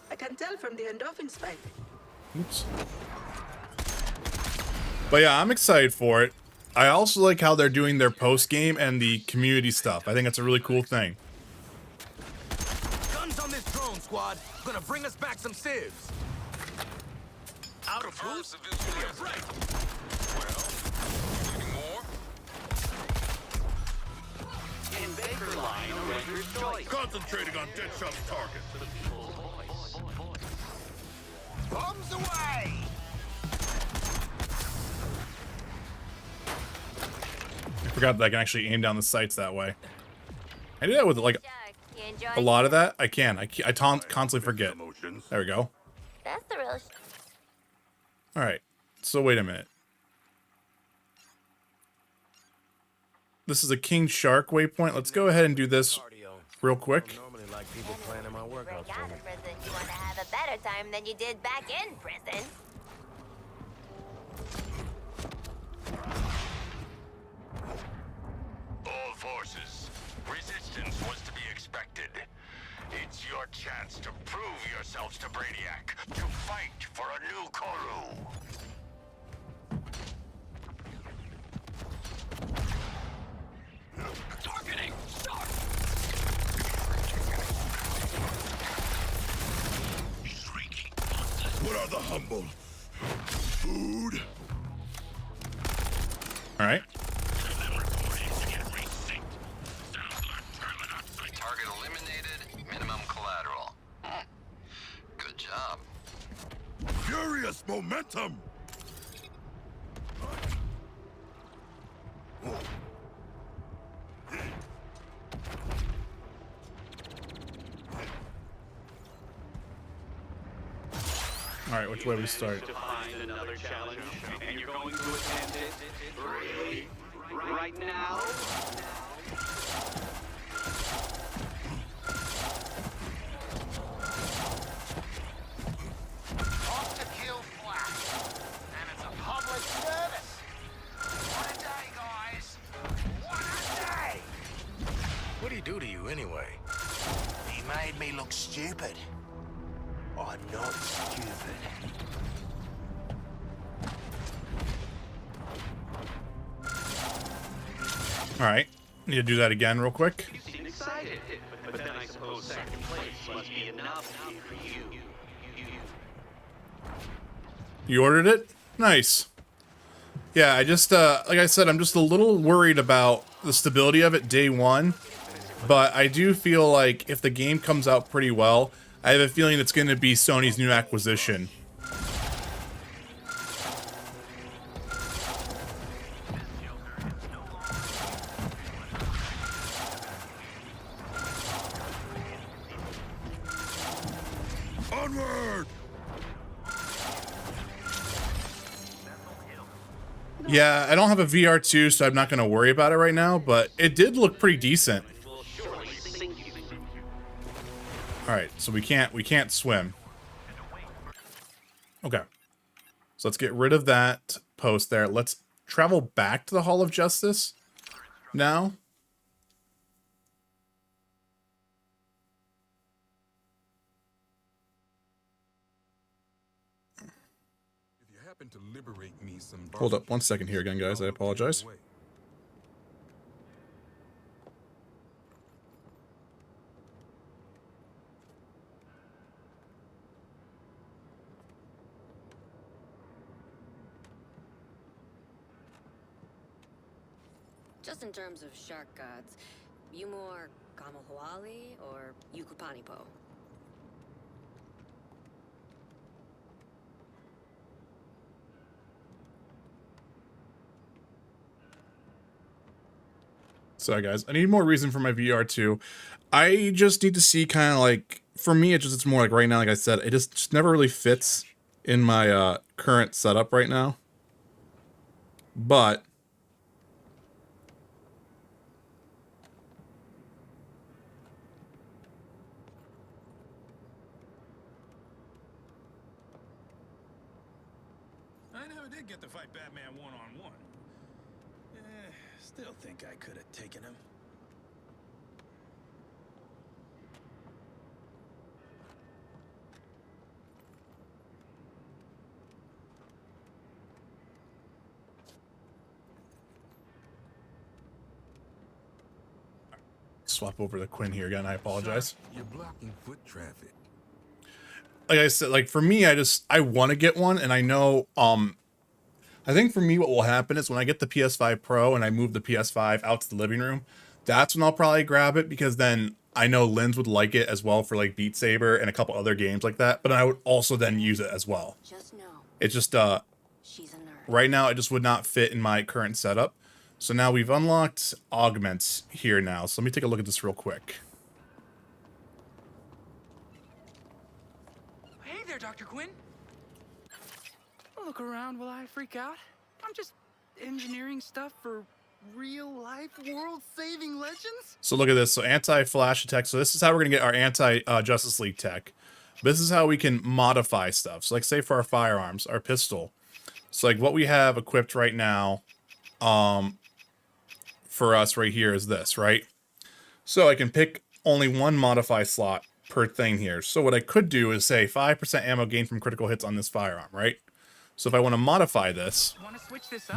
I can tell from the endorphin spike. Oops. But yeah, I'm excited for it. I also like how they're doing their post game and the community stuff. I think it's a really cool thing. Guns on this drone, squad. Gonna bring us back some civs. Out of boost? Give me a break. More? In Baker Line, a render's choice. Concentrating on Deadshot's target. Bombs away! I forgot that I can actually aim down the sights that way. I do that with like Shark, you enjoy a lot of that. I constantly forget. Emotions. There we go. That's the real All right. So wait a minute. This is a King Shark waypoint. Let's go ahead and do this Cardio. real quick. Normally like people planning my break workouts out for me. of prison. You want to have a better time than you did back in prison. All forces, resistance was to be expected. It's your chance to prove yourselves to Brainiac, to fight for a new Koru. Targeting start. Shrieking monsters. What are the humble? Food? All right. Target eliminated, minimum collateral. Good job. Furious momentum! All right, which way we start? To find another challenge, and you're going to attempt it? Really? Right now? Off to kill Flash. And it's a public service. What a day, guys. What a day! What'd he do to you anyway? He made me look stupid. I'm not stupid. All right, need to do that again real quick. You seem excited, but then I suppose second place must be enough for you. You ordered it? Nice. Yeah, I just, like I said, I'm just a little worried about the stability of it day one. But I do feel like if the game comes out pretty well, I have a feeling it's going to be Sony's new acquisition. Onward! Yeah, I don't have a VR2, so I'm not going to worry about it right now, but it did look pretty decent. All right, so we can't swim. Okay. So let's get rid of that post there. Let's travel back to the Hall of Justice now. If you happen to liberate me some Hold up 1 second here again, guys. I apologize. Just in terms of shark gods, you more Kamohuali or Yukupanipo? Sorry, guys. I need more reason for my VR2. I just need to see kind of like, for me, it's more like right now, like I said, it just never really fits in my current setup right now. But I never did get to fight Batman one-on-one. Still think I could have taken him. swap over to Quinn here again. I apologize. You're blocking foot traffic. Like I said, like for me, I want to get one, and I know, I think for me, what will happen is when I get the PS5 Pro and I move the PS5 out to the living room, that's when I'll probably grab it, because then I know Linz would like it as well for like Beat Saber and a couple other games like that, but I would also then use it as well. Just know, It's just, she's a nerd. right now it just would not fit in my current setup. So now we've unlocked augments here now. So let me take a look at this real quick. Hey there, Dr. Quinn. Look around while I freak out. I'm just engineering stuff for real-life world-saving legends. So look at this. So anti-flash attack. So this is how we're going to get our anti-Justice League tech. This is how we can modify stuff. So like say for our firearms, our pistol. So like what we have equipped right now for us right here is this, right? So I can pick only one modify slot per thing here. So what I could do is say 5% ammo gain from critical hits on this firearm, right? So if I want to modify this,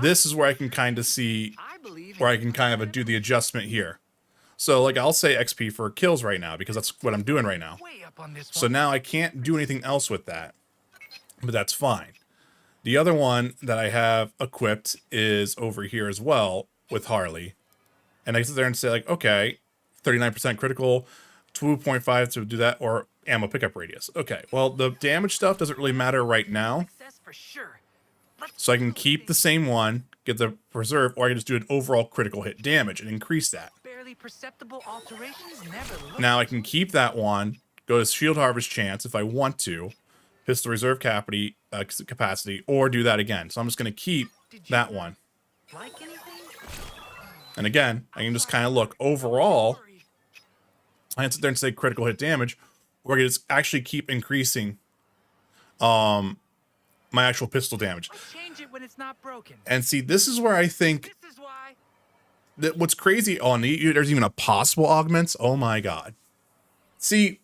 this is where I can kind of see where I can kind of do the adjustment here. So like I'll say XP for kills right now because that's what I'm doing right now. So now I can't do anything else with that, but that's fine. The other one that I have equipped is over here as well with Harley. And I sit there and say like, okay, 39% critical, 2.5 to do that, or ammo pickup radius. Okay, well, the damage stuff doesn't really matter right now. Success for sure. So I can keep the same one, get the preserve, or I can just do an overall critical hit damage and increase that. Barely perceptible alterations never look. Now I can keep that one, go to shield harvest chance if I want to, pistol reserve capacity, or do that again. So I'm just going to keep that one. Like anything? And again, I can just kind of look overall. I can sit there and say critical hit damage, or I can just actually keep increasing my actual pistol damage. Change it when it's not broken. And see, this is where I think This is why. that what's crazy on there's even a possible augments. Oh my god. See,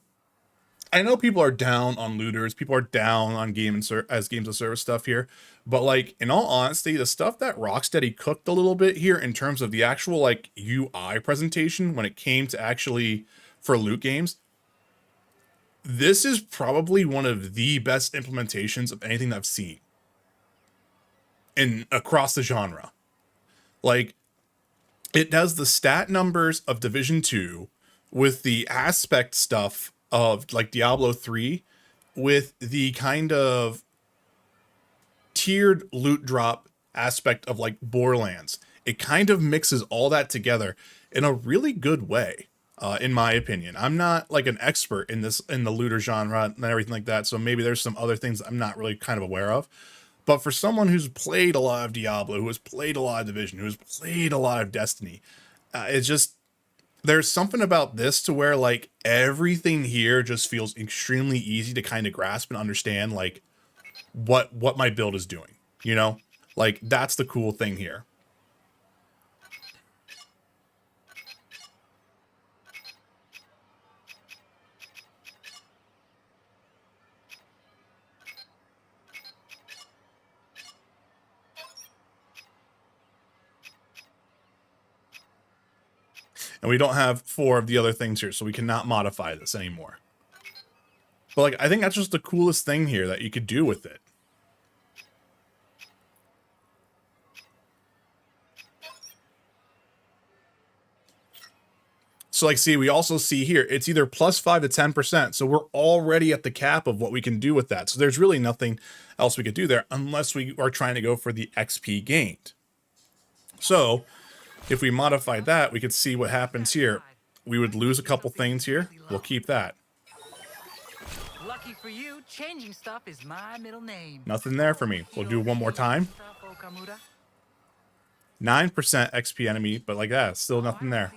I know people are down on looters, people are down on games of service stuff here, but like in all honesty, the stuff that Rocksteady cooked a little bit here in terms of the actual like UI presentation when it came to actually for loot games, this is probably one of the best implementations of anything that I've seen in across the genre. Like, it does the stat numbers of Division 2 with the aspect stuff of like Diablo 3 with the kind of tiered loot drop aspect of like Borderlands. It kind of mixes all that together in a really good way. In my opinion, I'm not like an expert in the looter genre and everything like that. So maybe there's some other things I'm not really kind of aware of, but for someone who's played a lot of Diablo, who has played a lot of Division, who has played a lot of Destiny, it's just, there's something about this to where like everything here just feels extremely easy to kind of grasp and understand like what my build is doing, you know, like that's the cool thing here. And we don't have 4 of the other things here, so we cannot modify this anymore. But like, I think that's just the coolest thing here that you could do with it. So like, see, we also see here, it's either +5 to 10%. So we're already at the cap of what we can do with that. So there's really nothing else we could do there unless we are trying to go for the XP gained. So if we modify that, we could see what happens here. We would lose a couple things here. We'll keep that. Lucky for you, changing stuff is my middle name. Nothing there for me. We'll do one more time. 9% XP enemy, but like that, still nothing there.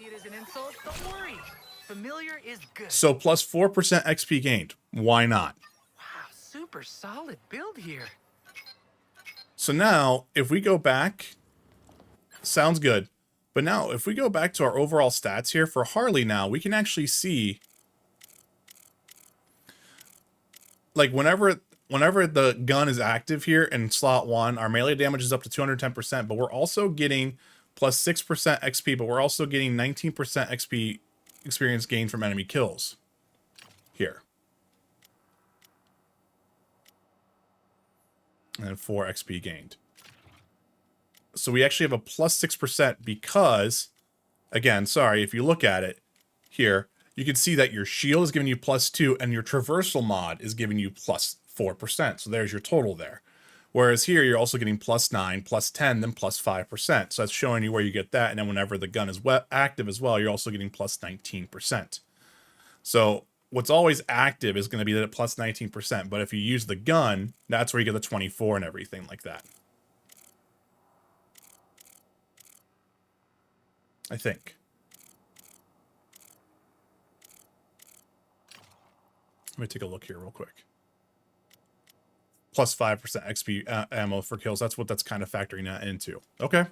Don't worry. Familiar is good. So +4% XP gained. Why not? Wow, super solid build here. So now, if we go back, sounds good. But now, if we go back to our overall stats here, for Harley now, we can actually see, like, whenever the gun is active here in slot 1, our melee damage is up to 210%, but we're also getting +6% XP, but we're also getting 19% XP experience gained from enemy kills here. And 4 XP gained. So we actually have a +6% because, again, sorry, if you look at it here, you can see that your shield is giving you +2 and your traversal mod is giving you +4%. So there's your total there. Whereas here, you're also getting +9, +10, then +5%. So that's showing you where you get that. And then whenever the gun is active as well, you're also getting +19%. So what's always active is going to be that +19%. But if you use the gun, that's where you get the 24 and everything like that. I think. Let me take a look here real quick. +5% XP ammo for kills. That's what that's kind of factoring that into. Okay.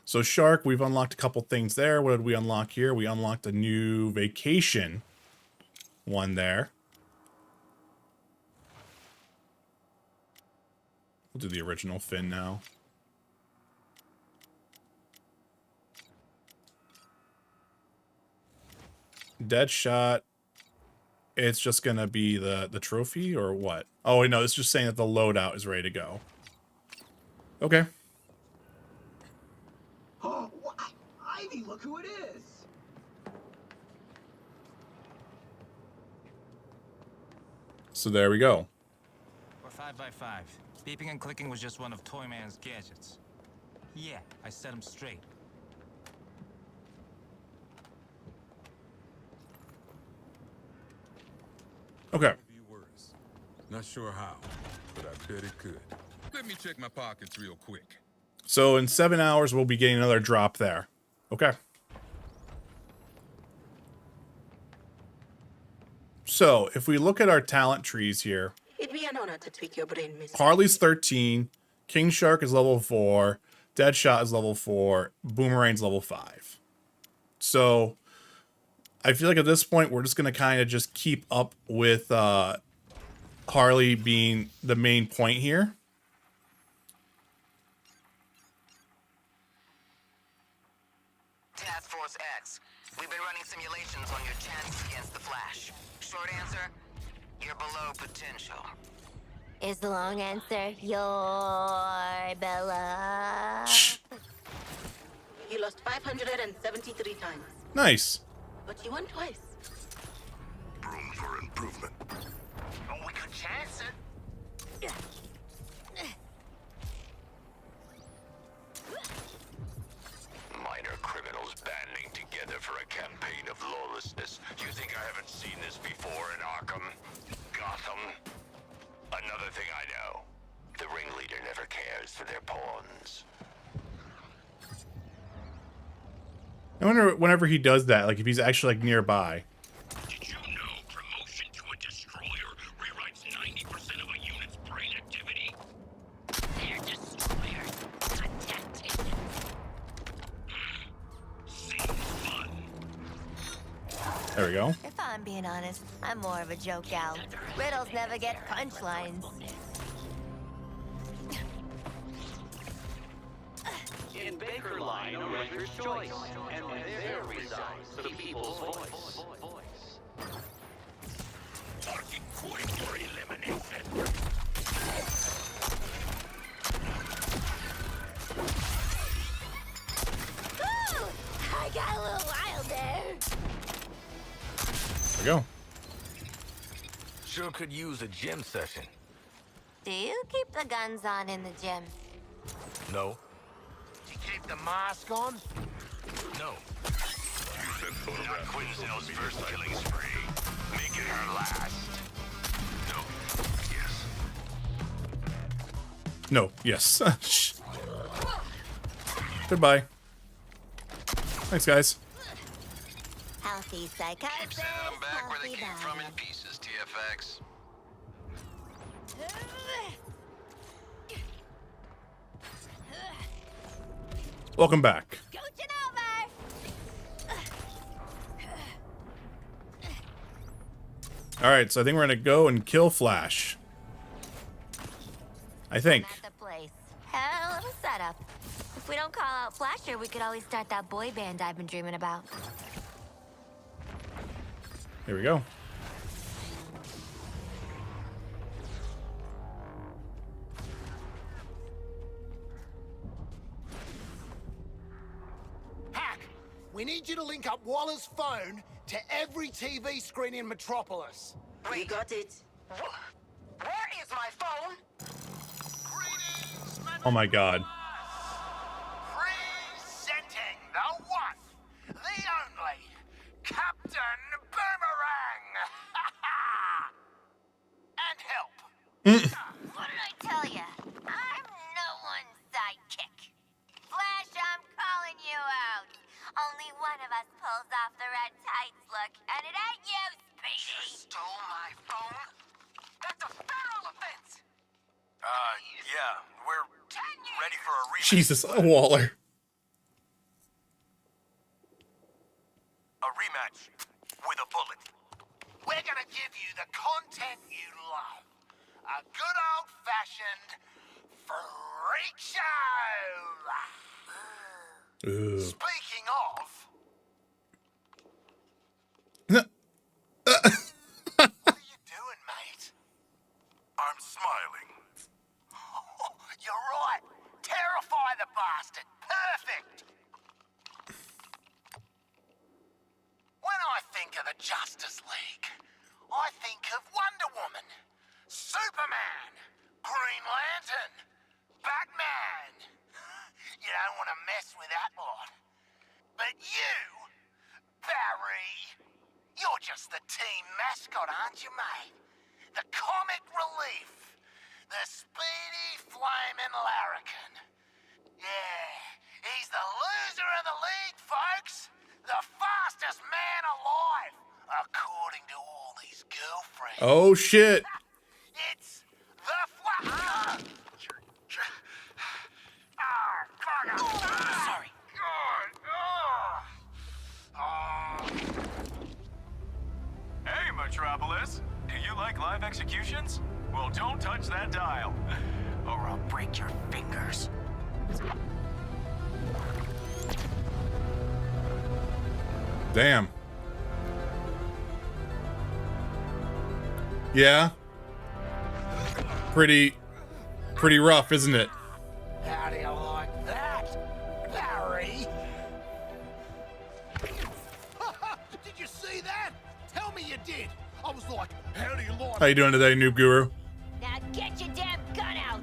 So Shark, we've unlocked a couple things there. What did we unlock here? We unlocked a new vacation one there. We'll do the original fin now. Deadshot. It's just gonna be the trophy or what? Oh wait, no, it's just saying that the loadout is ready to go. Okay. Oh, Ivy, look who it is! So there we go. Or 5x5. Beeping and clicking was just one of Toyman's gadgets. Yeah, I set him straight. Okay. Not sure how, but I bet it could. Let me check my pockets real quick. So in 7 hours, we'll be getting another drop there. Okay. So if we look at our talent trees here, It'd be an honor to tweak your brain, Miss. Harley's 13, King Shark is level 4, Deadshot is level 4, Boomerang's level 5. So I feel like at this point, we're just going to kind of just keep up with Harley being the main point here. Task Force X, we've been running simulations on your chances against the Flash. Short answer, you're below potential. Is the long answer your Bella? You lost 573 times, Nice. but you won twice. Room for improvement. Oh, we could chance it. Minor criminals banding together for a campaign of lawlessness. You think I haven't seen this before in Arkham? Gotham? Another thing I know. The ringleader never cares for their pawns. I wonder whenever he does that, like if he's actually like nearby. Did you know promotion to a destroyer rewrites 90% of a unit's brain activity? They're destroyers, not tacticians. Seems fun. There we go. If I'm being honest, I'm more of a joke gal. Riddles never get punchlines. In Baker Line, a ranker's choice, and there resides the people's voice. Parking point for elimination. Ooh, I got a little wild there. There we go. Sure could use a gym session. Do you keep the guns on in the gym? No. You keep the mask on? No. Not Quinzel's first killing spree. Make it her last. No. Yes. No. Yes. Shh. Goodbye. Thanks, guys. Healthy psychosis, I'm back where they healthy came from in body. pieces, TFX. Welcome back. Scooching over. All right, so I think we're gonna go and kill Flash. I think. At the place. Hell of a setup. If we don't call out Flasher, we could always start that boy band I've been dreaming about. Here we go. Hack, we need you to link up Waller's phone to every TV screen in Metropolis. You got it. Where is my phone? Oh my God. Presenting the one, the only, Captain Boomerang. And help. What did I tell ya? I'm no one's sidekick. Flash, I'm calling you out. Only one of us pulls off the red tights look, and it ain't you, Speedy. Stole my phone? That's a federal offense. Yeah, we're ready for a rematch. Jesus, Waller. A rematch with a bullet. We're gonna give you the content you love. A good old-fashioned freak show. Ooh. Speaking of, what are you doing, mate? I'm smiling. You're right. Terrify the bastard. Perfect. When I think of the Justice League, I think of Wonder Woman. Superman, Green Lantern, Batman. You don't want to mess with that lot. But you, Barry, you're just the team mascot, aren't you, mate? The comic relief. The speedy flaming larrikin. Yeah, he's the loser of the league, folks. The fastest man alive, according to all these girlfriends. Oh shit. It's the Flash. Sorry. Hey, Metropolis. Do you like live executions? Well, don't touch that dial, or I'll break your fingers. Damn. Yeah. Pretty rough, isn't it? How do you like that, Barry? Did you see that? Tell me you did. I was like, how do you like How you doing today, Noob Guru? Now get your damn gun out!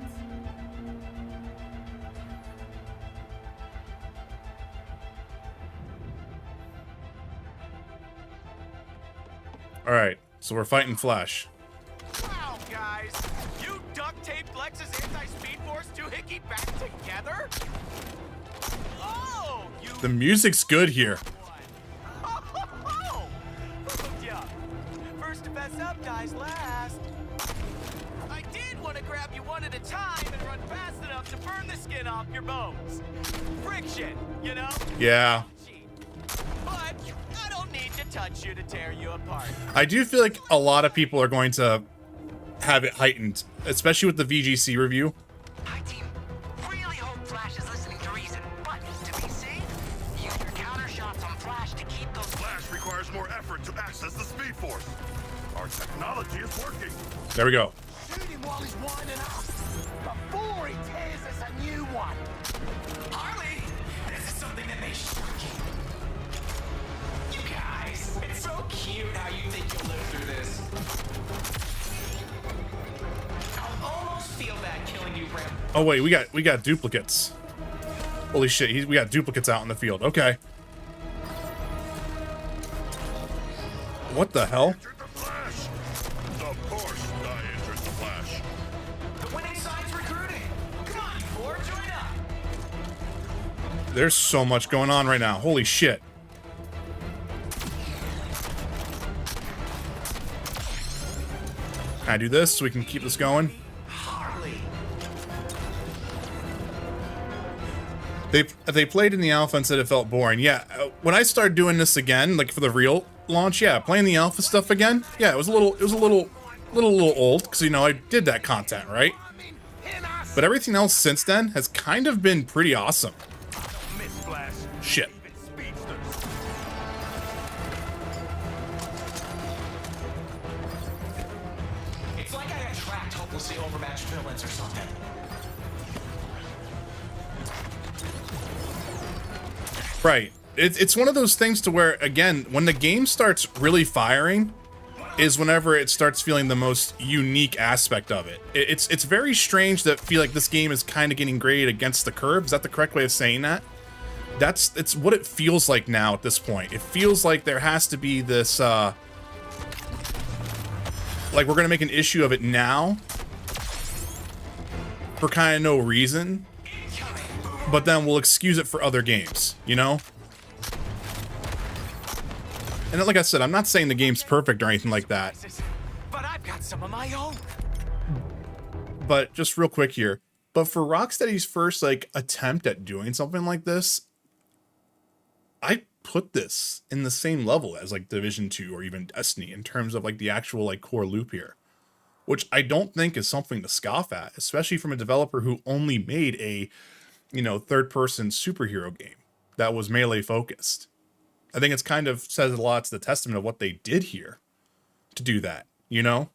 All right, so we're fighting Flash. Wow, guys. You duct taped Lex's anti-speed force doohickey back together? Oh, you... The music's good here. Hooked ya. First to fess up, dies last. I did want to grab you one at a time and run fast enough to burn the skin off your bones. Friction, you know? Yeah. But I don't need to touch you to tear you apart. I do feel like a lot of people are going to have it heightened, especially with the VGC review. Hi, team. Really hope Flash is listening to reason, but to be safe, use your counter shots on Flash to keep those. Flash requires more effort to access the Speed Force. Our technology is working. There we go. Shoot him while he's winding up, before he tears us a new one. Harley, this is something that may shock you. You guys, it's so cute how you think you'll live through this. I'll almost feel bad killing you, Ram. Oh wait, we got duplicates. Holy shit, we got duplicates out in the field. Okay. What the hell? Of course, I entered the Flash. The winning side's recruiting. Come on, you four, join up. There's so much going on right now. Holy shit. Can I do this so we can keep this going? Harley. They played in the alpha and said it felt boring. Yeah, when I started doing this again, like for the real launch, yeah, playing the alpha stuff again, yeah, it was a little old because you know I did that content, right? But everything else since then has kind of been pretty awesome. Shit. It's like I attract hopelessly overmatched villains or something. Right. It's one of those things to where, again, when the game starts really firing is whenever it starts feeling the most unique aspect of it. It's very strange to feel like this game is kind of getting graded against the curve. Is that the correct way of saying that? It's what it feels like now at this point. It feels like there has to be this, like we're going to make an issue of it now for kind of no reason, but then we'll excuse it for other games, you know? And like I said, I'm not saying the game's perfect or anything like that. But I've got some of my own. But just real quick here, but for Rocksteady's first like attempt at doing something like this, I put this in the same level as like Division 2 or even Destiny in terms of like the actual like core loop here, which I don't think is something to scoff at, especially from a developer who only made a, you know, third-person superhero game that was melee focused. I think it's kind of says a lot to the testament of what they did here to do that, you know?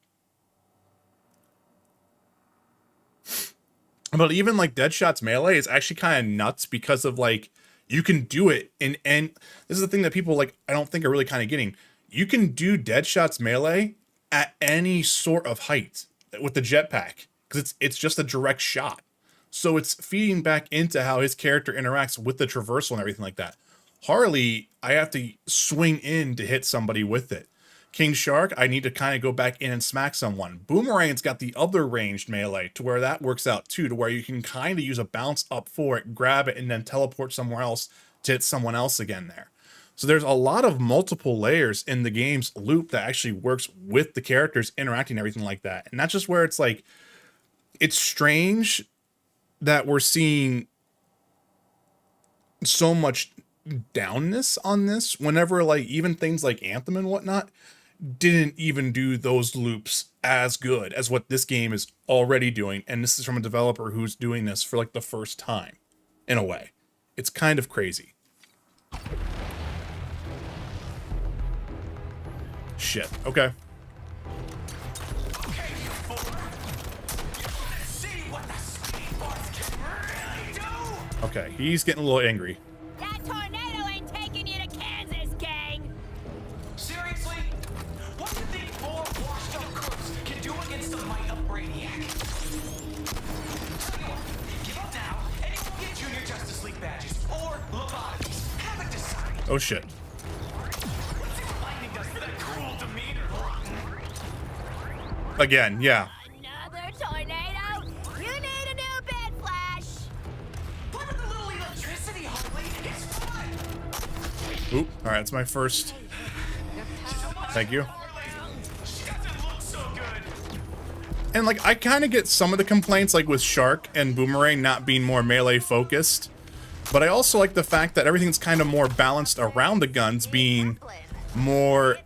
But even like Deadshot's melee is actually kind of nuts because of like, you can do it and this is the thing that people like, I don't think are really kind of getting. You can do Deadshot's melee at any sort of height. with the jetpack, because it's just a direct shot. So it's feeding back into how his character interacts with the traversal and everything like that. Harley, I have to swing in to hit somebody with it. King Shark, I need to kind of go back in and smack someone. Boomerang's got the other ranged melee to where that works out too, to where you can kind of use a bounce up for it, grab it, and then teleport somewhere else to hit someone else again there. So there's a lot of multiple layers in the game's loop that actually works with the characters interacting and everything like that. And that's just where it's like, it's strange that we're seeing so much downness on this whenever like even things like Anthem and whatnot didn't even do those loops as good as what this game is already doing. And this is from a developer who's doing this for like the first time in a way. It's kind of crazy. Shit. Okay. Okay, he's getting a little angry. That tornado ain't taking you to Kansas, gang! Seriously? What do you think 4 washed up crooks can do against the might of Brainiac? Tell you what, give up now, and you won't get Junior Justice League badges or lobotomies. Have it decided. Oh shit. Let's see what lightning does for that cool demeanor. Again, yeah. Another tornado? You need a new bed, Flash! Play with the little electricity, Harley. It's fun. Oop. Alright, it's my first. Thank you. She doesn't look so good. And like, I kind of get some of the complaints like with Shark and Boomerang not being more melee focused. But I also like the fact that everything's kind of more balanced around the guns being more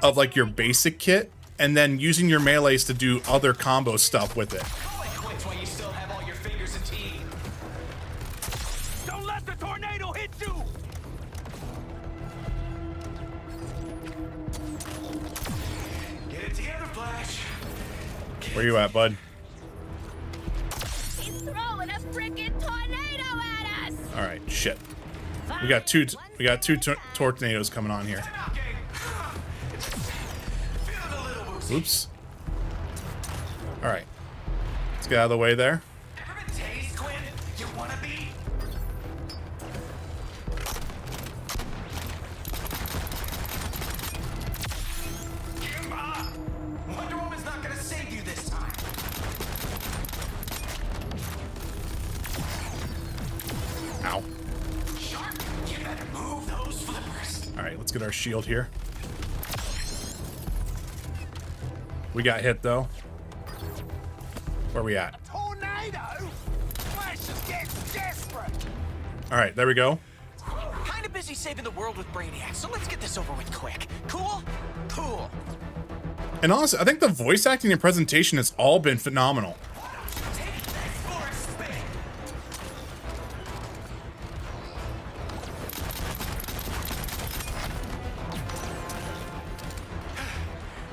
of like your basic kit. And then using your melees to do other combo stuff with it. While you still have all your fingers and teeth. Don't let the tornado hit you! Get it together, Flash. Where you at, bud? He's throwing a freaking tornado at us! Alright, shit. We got two tornadoes coming on here. Oops. Alright. Let's get out of the way there. Ever been tased, Quinn? You wanna be? Wonder Woman's not gonna save you this time. Ow. Shark, you better move those flippers. Alright, let's get our shield here. We got hit though. Where we at? Tornado? Flash is getting desperate! Alright, there we go. Kinda busy saving the world with Brainiac, so let's get this over with quick. Cool? Cool. And honestly, I think the voice acting and presentation has all been phenomenal. Take this for a spin.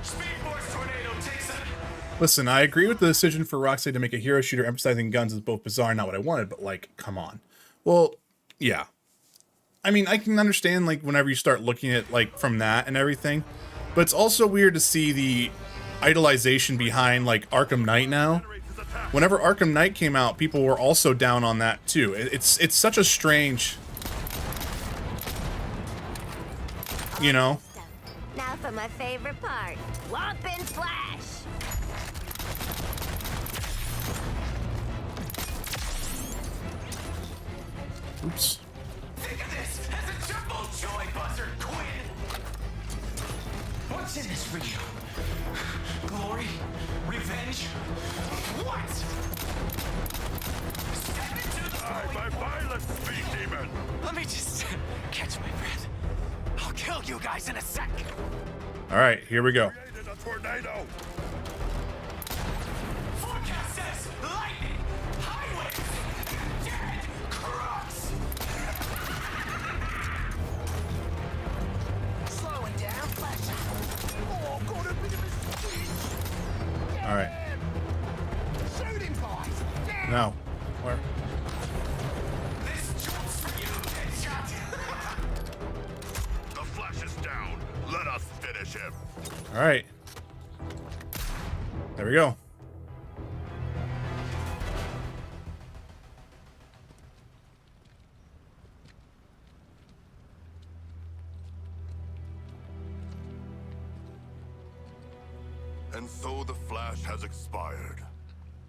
Speed Force Tornado takes a... Listen, I agree with the decision for Rocksteady to make a hero shooter emphasizing guns is both bizarre and not what I wanted, but like, come on. Well, yeah. I mean, I can understand like whenever you start looking at like from that and everything, but it's also weird to see the idolization behind like Arkham Knight now. Whenever Arkham Knight came out, people were also down on that too. It's such a strange, you know. Now for my favorite part. Whompin' Flash! Oops. Think of this as a triple joy buzzer, Quinn. What's in this for you? Glory? Revenge? What? Step into the My violence, speed demon! Let me just catch my breath. I'll kill you guys in a sec. All right, here we go. Created a tornado! Forecast says lightning, highways, dead crooks. Slowing down, Flash. Oh, got a bit of a stitch. All right. Shoot him, boys. Now, where? This job's for you, Deadshot. The Flash is down. Let us finish him. All right. There we go. And so the Flash has expired.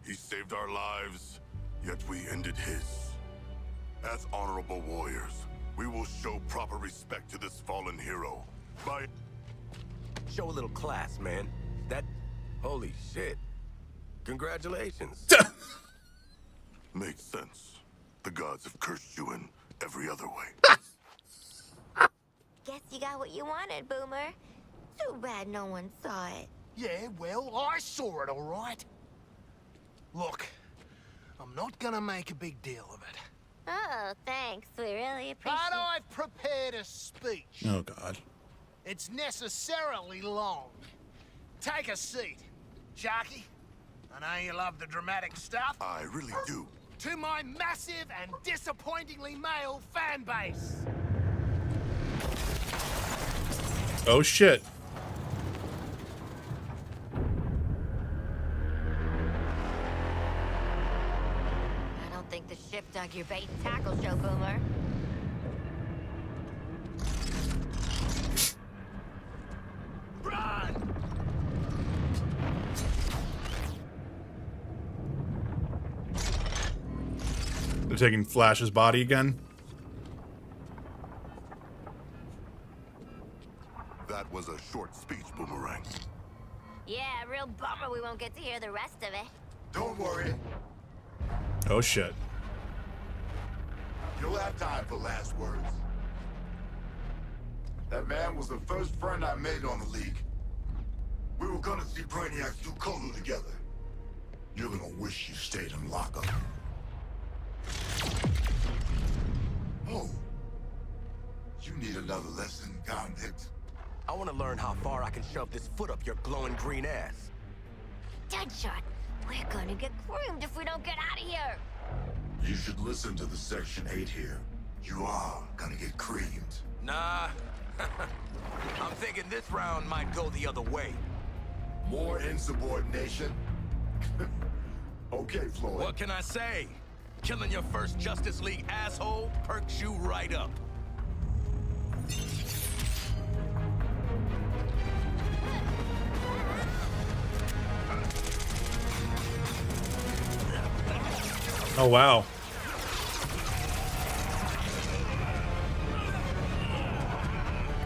He saved our lives, yet we ended his. As honorable warriors, we will show proper respect to this fallen hero by... Show a little class, man. That... Holy shit. Congratulations. Makes sense. The gods have cursed you in every other way. Guess you got what you wanted, Boomer. Too bad no one saw it. Yeah, well, I saw it, all right. Look, I'm not gonna make a big deal of it. Oh, thanks. We really appreciate it. But I've prepared a speech. Oh, God. It's necessarily long. Take a seat. Sharky, I know you love the dramatic stuff. I really do. To my massive and disappointingly male fan base. Oh, shit. I don't think the ship dug your bait and tackle show, Boomer. Run! They're taking Flash's body again. That was a short speech, Boomerang. Yeah, real bummer we won't get to hear the rest of it. Don't worry. Oh, shit. You'll have time for last words. That man was the first friend I made on the League. We were gonna see Brainiacs do Kolu together. You're gonna wish you stayed in lockup. Oh. You need another lesson, convict. I want to learn how far I can shove this foot up your glowing green ass. Deadshot, we're gonna get groomed if we don't get out of here. You should listen to the Section 8 here. You are gonna get creamed. Nah. I'm thinking this round might go the other way. More insubordination? Okay, Floyd. What can I say? Killing your first Justice League asshole perks you right up. Oh, wow.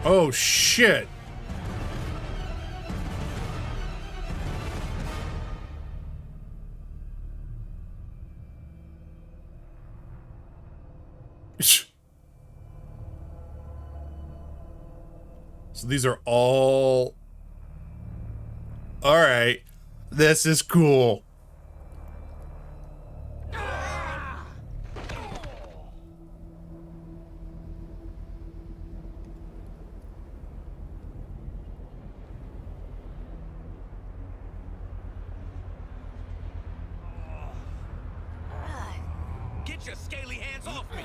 Oh, shit. So these are all... All right. This is cool. Get your scaly hands off me!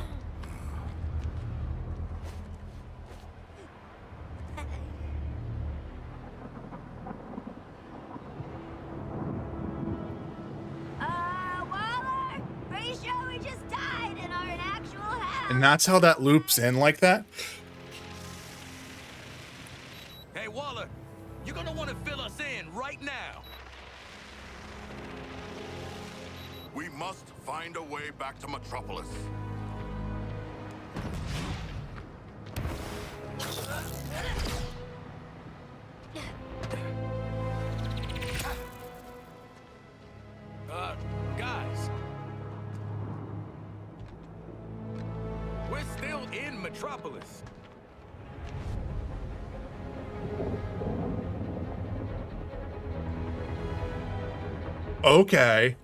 Waller, pretty sure we just died and are in actual hell. And that's how that loops in like that? Hey, Waller, you're gonna want to fill us in right now. We must find a way back to Metropolis. Guys. We're still in Metropolis. Okay.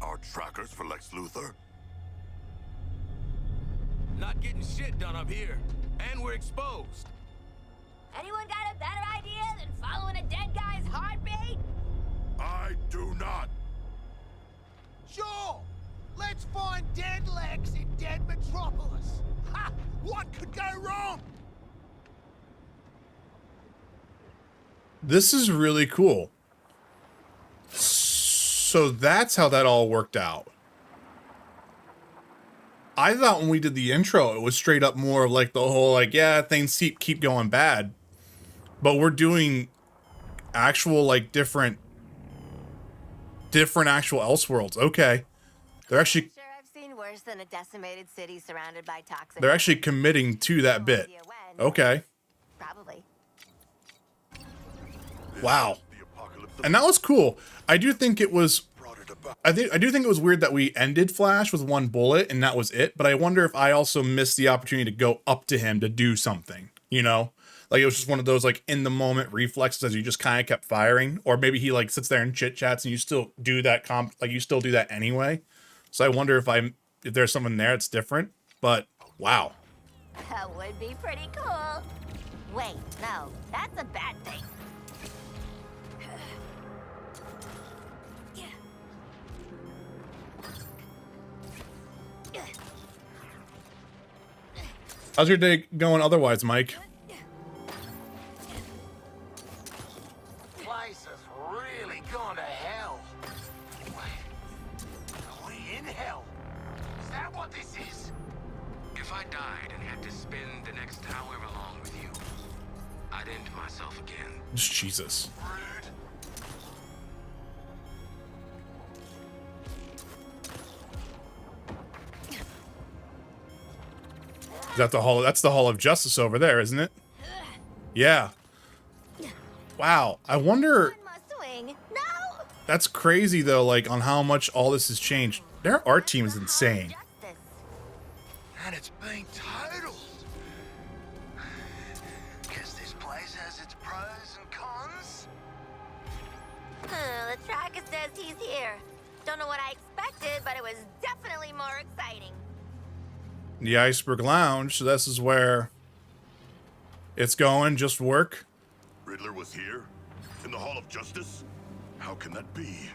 Our trackers for Lex Luthor? Not getting shit done up here. And we're exposed. Anyone got a better idea than following a dead guy's heartbeat? I do not. Sure. Let's find dead Lex in dead Metropolis. Ha! What could go wrong? This is really cool. So that's how that all worked out. I thought when we did the intro, it was straight up more of like the whole, like, yeah, things keep going bad. But we're doing actual, like, different actual Elseworlds. Okay. They're actually... Sure, I've seen worse than a decimated city surrounded by toxic... They're actually committing to that bit. Okay. Probably. Wow. And that was cool. I do think it was... I do think it was weird that we ended Flash with one bullet and that was it, but I wonder if I also missed the opportunity to go up to him to do something, you know? Like, it was just one of those, like, in-the-moment reflexes as you just kind of kept firing. Or maybe he, like, sits there and chit-chats and you still do that you still do that anyway. So I wonder if there's someone there that's different. But, wow. That would be pretty cool. Wait, no, that's a bad thing. How's your day going otherwise, Mike? Place has really gone to hell. Wait, are we in hell? Is that what this is? If I died and had to spend the next however long with you, I'd end myself again. Jesus. Is that the hall? That's the Hall of Justice over there, isn't it? Yeah. Wow. I wonder... That's crazy, though, like, on how much all this has changed. Their art team is insane. And it's been totaled. Guess this place has its pros and cons. The tracker says he's here. Don't know what I expected, but it was definitely more exciting. The Iceberg Lounge, so this is where it's going, just work. Riddler was here? In the Hall of Justice? How can that be?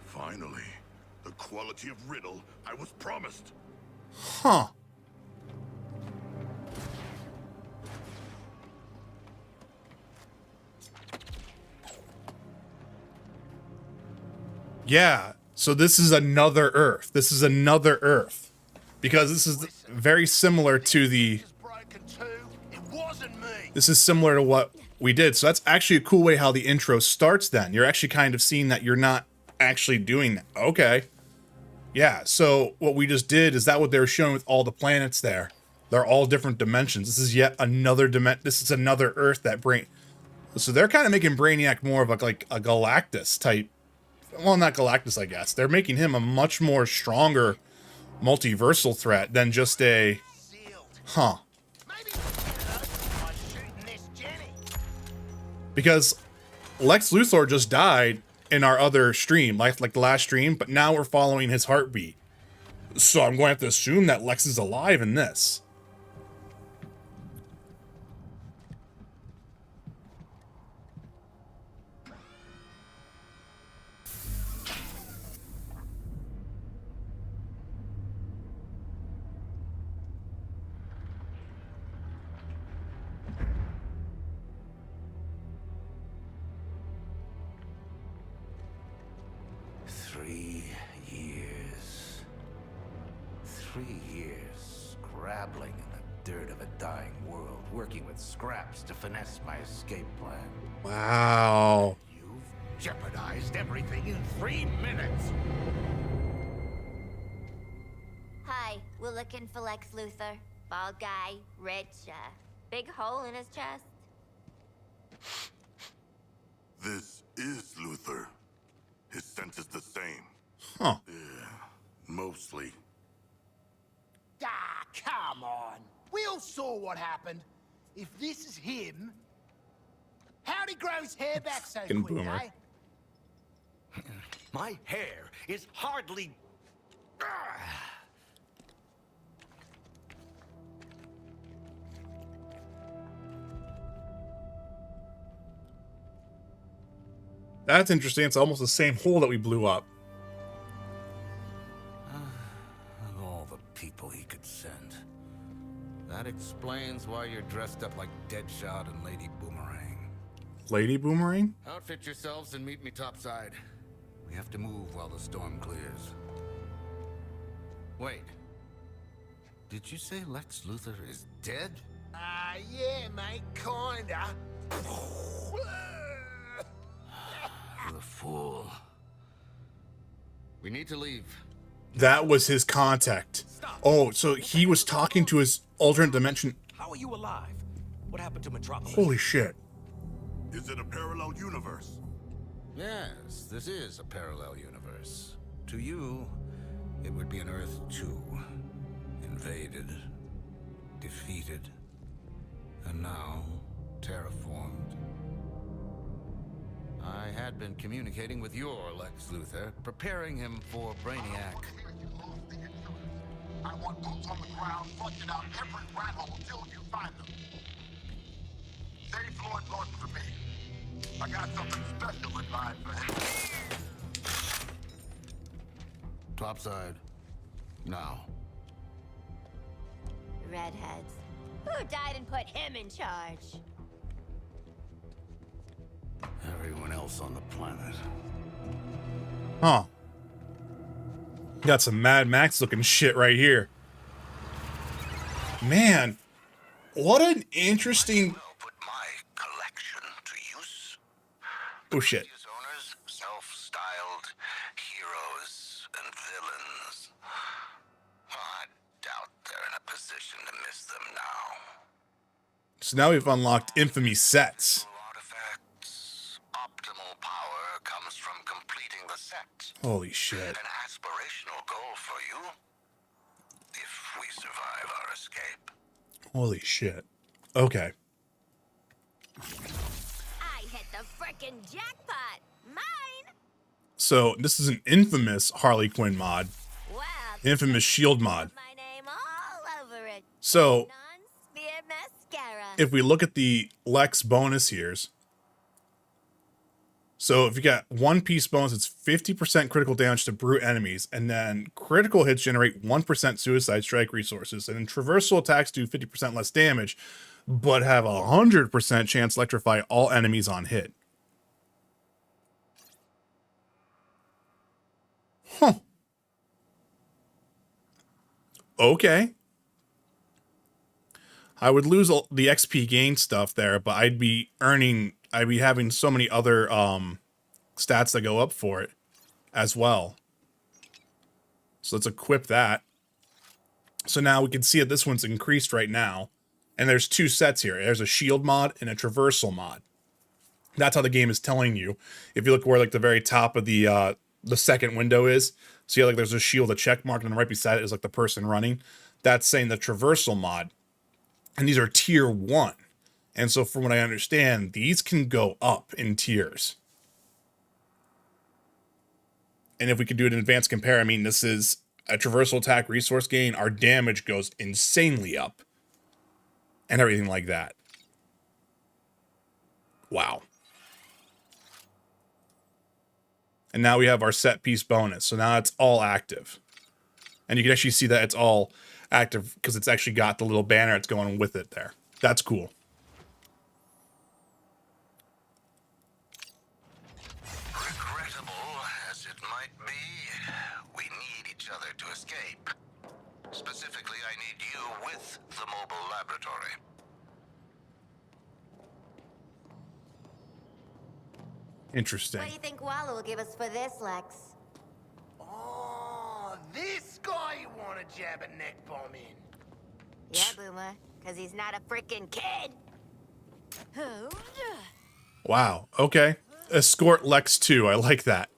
Finally, the quality of Riddle I was promised. Huh. Yeah, so this is another Earth. This is another Earth. Because this is very similar to the... This is similar to what we did. So that's actually a cool way how the intro starts then. You're actually kind of seeing that you're not actually doing that. Okay. Yeah, so what we just did, is that what they were showing with all the planets there? They're all different dimensions. This is yet another this is another Earth that So they're kind of making Brainiac more of like a Galactus type. Well, not Galactus, I guess. They're making him a much more stronger multiversal threat than just a... Huh. Because Lex Luthor just died in our other stream, like the last stream, but now we're following his heartbeat. So I'm going to have to assume that Lex is alive in this. Scrabbling in the dirt of a dying world, working with scraps to finesse my escape plan. Wow. You've jeopardized everything in 3 minutes. Hi, we're looking for Lex Luthor. Bald guy, rich, big hole in his chest. This is Luthor. His scent is the same. Huh. Yeah, mostly. Ah, come on. We all saw what happened. If this is him, how'd he grow his hair back so Fucking quick, boomer. eh? My hair is hardly... That's interesting. It's almost the same hole that we blew up. Of all the people he could send. That explains why you're dressed up like Deadshot and Lady Boomerang. Lady Boomerang? Outfit yourselves and meet me topside. We have to move while the storm clears. Wait. Did you say Lex Luthor is dead? Yeah, mate, kinda. The fool. We need to leave. That was his contact. Oh, so he was talking to his alternate dimension. How are you alive? What happened to Metropolis? Holy shit. Is it a parallel universe? Yes, this is a parallel universe. To you, it would be an Earth 2. Invaded, defeated, and now terraformed. I had been communicating with your Lex Luthor, preparing him for Brainiac. I want boots on the ground, flushing out every rat hole till you find them. Save Floyd Norton for me. I got something special in mind for him. Topside. Now. Redheads. Who died and put him in charge? Everyone else on the planet. Huh. Got some Mad Max looking shit right here. Man, what an interesting... Oh shit. Owners, self-styled heroes and villains. I doubt they're in a position to miss them now. So now we've unlocked Infamy sets. Optimal power comes from completing the set. Holy shit. An aspirational goal for you, if we survive our escape. Holy shit. Okay. I hit the frickin' jackpot. Mine. So this is an infamous Harley Quinn mod. Wow. Infamous Shield mod. My name all over it. So Non-spear mascara. if we look at the Lex bonus here's, so if you got one piece bonus, it's 50% critical damage to brute enemies, and then critical hits generate 1% suicide strike resources, and then traversal attacks do 50% less damage, but have a 100% chance to electrify all enemies on hit. Huh. Okay. I would lose the XP gain stuff there, but I'd be having so many other stats that go up for it as well. So let's equip that. So now we can see that this one's increased right now. And there's two sets here. There's a shield mod and a traversal mod. That's how the game is telling you. If you look where like the very top of the second window is, see how like there's a shield, a check mark, and right beside it is like the person running. That's saying the traversal mod. And these are tier 1. And so from what I understand, these can go up in tiers. And if we could do an advanced compare, I mean, this is a traversal attack resource gain. Our damage goes insanely up. And everything like that. Wow. And now we have our set piece bonus. So now it's all active. And you can actually see that it's all active because it's actually got the little banner that's going with it there. That's cool. Regrettable as it might be, we need each other to escape. Specifically, I need you with the mobile laboratory. Interesting. What do you think Walla will give us for this, Lex? Oh, this guy you want to jab a neck bomb in. Yeah, Boomer, because he's not a frickin' kid. Wow. Okay. Escort Lex 2. I like that.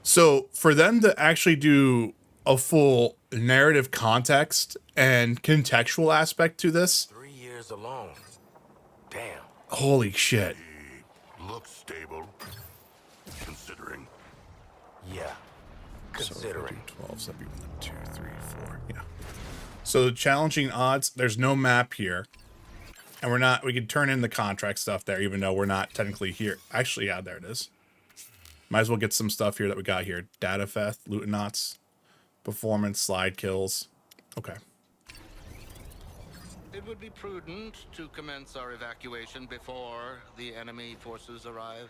So for them to actually do a full narrative context and contextual aspect to this, 3 years alone. Damn. holy shit. Looks stable, considering. Yeah. Considering. So 12, so that'd be 1, 2, 3, 4. Yeah. So challenging odds, there's no map here. And we could turn in the contract stuff there, even though we're not technically here. Actually, yeah, there it is. Might as well get some stuff here that we got here. Data theft, Lutenauts, performance, slide kills. Okay. It would be prudent to commence our evacuation before the enemy forces arrive.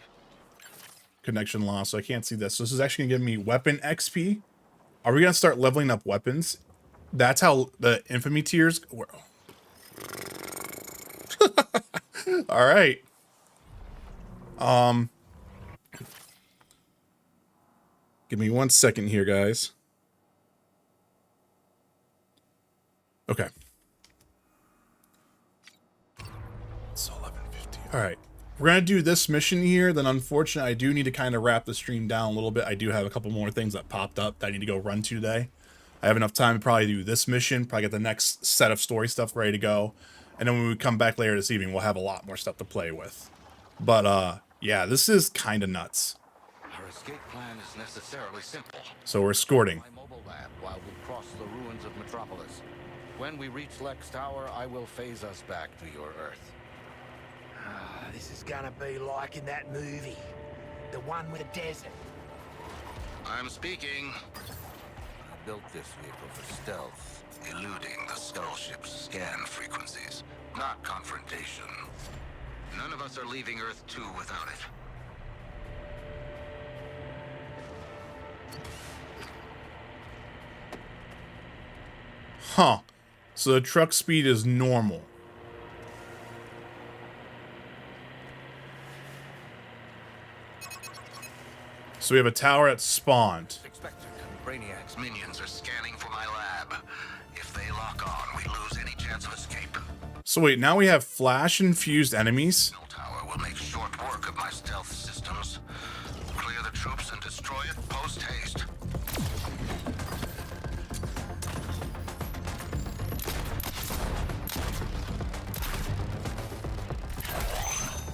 Connection lost, so I can't see this. So this is actually gonna give me weapon XP. Are we gonna start leveling up weapons? That's how the infamy tiers were. All right. Give me 1 second here, guys. Okay. It's 11:50. All right. We're going to do this mission here. Then, unfortunately, I do need to kind of wrap the stream down a little bit. I do have a couple more things that popped up that I need to go run to today. I have enough time to probably do this mission, probably get the next set of story stuff ready to go. And then when we come back later this evening, we'll have a lot more stuff to play with. But, yeah, this is kind of nuts. Our escape plan is necessarily simple. So we're escorting. My mobile lab while we cross the ruins of Metropolis. When we reach Lex Tower, I will phase us back to your Earth. This is gonna be like in that movie. The one with the desert. I'm speaking. I built this vehicle for stealth, eluding the Skull Ship's scan frequencies, not confrontation. None of us are leaving Earth 2 without it. Huh. So the truck speed is normal. So we have a tower at spawned. Expected. Brainiac's minions are scanning for my lab. If they lock on, we lose any chance of escape. So wait, now we have flash-infused enemies? Tower will make short work of my stealth systems. Clear the troops and destroy it post-haste.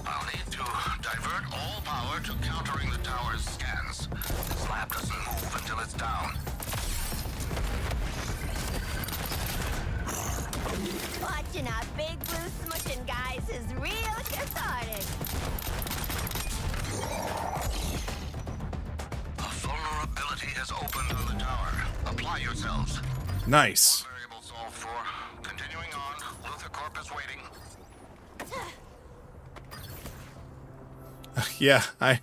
I'll need to divert all power to countering the tower's scans. This lab doesn't move until it's down. Watching our big blue smushing guys is real cathartic. A vulnerability has opened on the tower. Apply yourselves. Nice. Variable solved for. Continuing on. Luther Corp is waiting. Yeah, I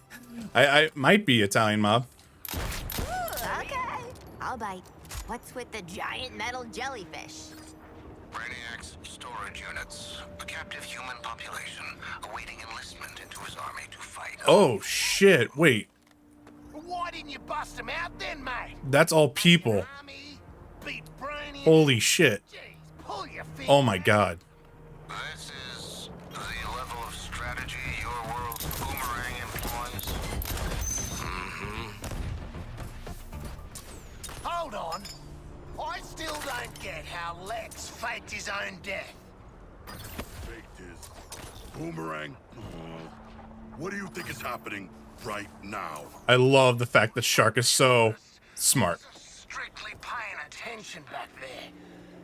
might be Italian mob. Okay, I'll bite. What's with the giant metal jellyfish? Brainiac's storage units. A captive human population awaiting enlistment into his army to fight. Oh shit, wait. Why didn't you bust them out then, mate? That's all people. Beat Brainy. Holy shit. Pull your feet. Oh my god. This is the level of strategy your world's boomerang employs. Hold on. I still don't get how Lex faked his own death. Faked his boomerang? What do you think is happening right now? I love the fact that Shark is so smart. Strictly paying attention back there.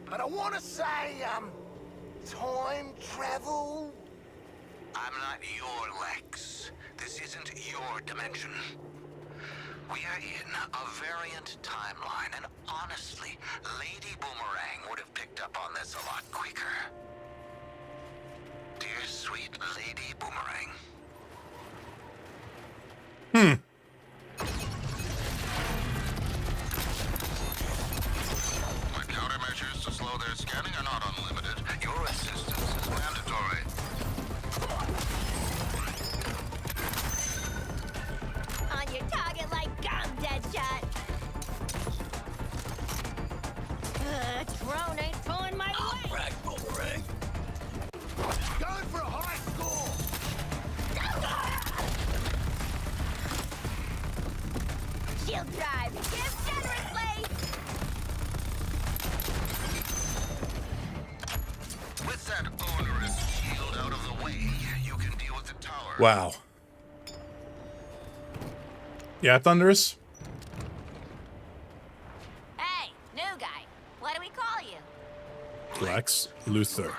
But I want to say, time travel? I'm not your Lex. This isn't your dimension. We are in a variant timeline, and honestly, Lady Boomerang would have picked up on this a lot quicker. Dear sweet Lady Boomerang. My countermeasures to slow their scanning are not unlimited. Your assistance is mandatory. On your target like gum, Deadshot. Drone ain't pulling my weight. Boomerang. Going for a high score. Shield drive. Give generously. With that onerous shield out of the way, you can deal with the tower. Wow. Yeah, Thunderous? Hey, new guy. What do we call you? Lex Luthor.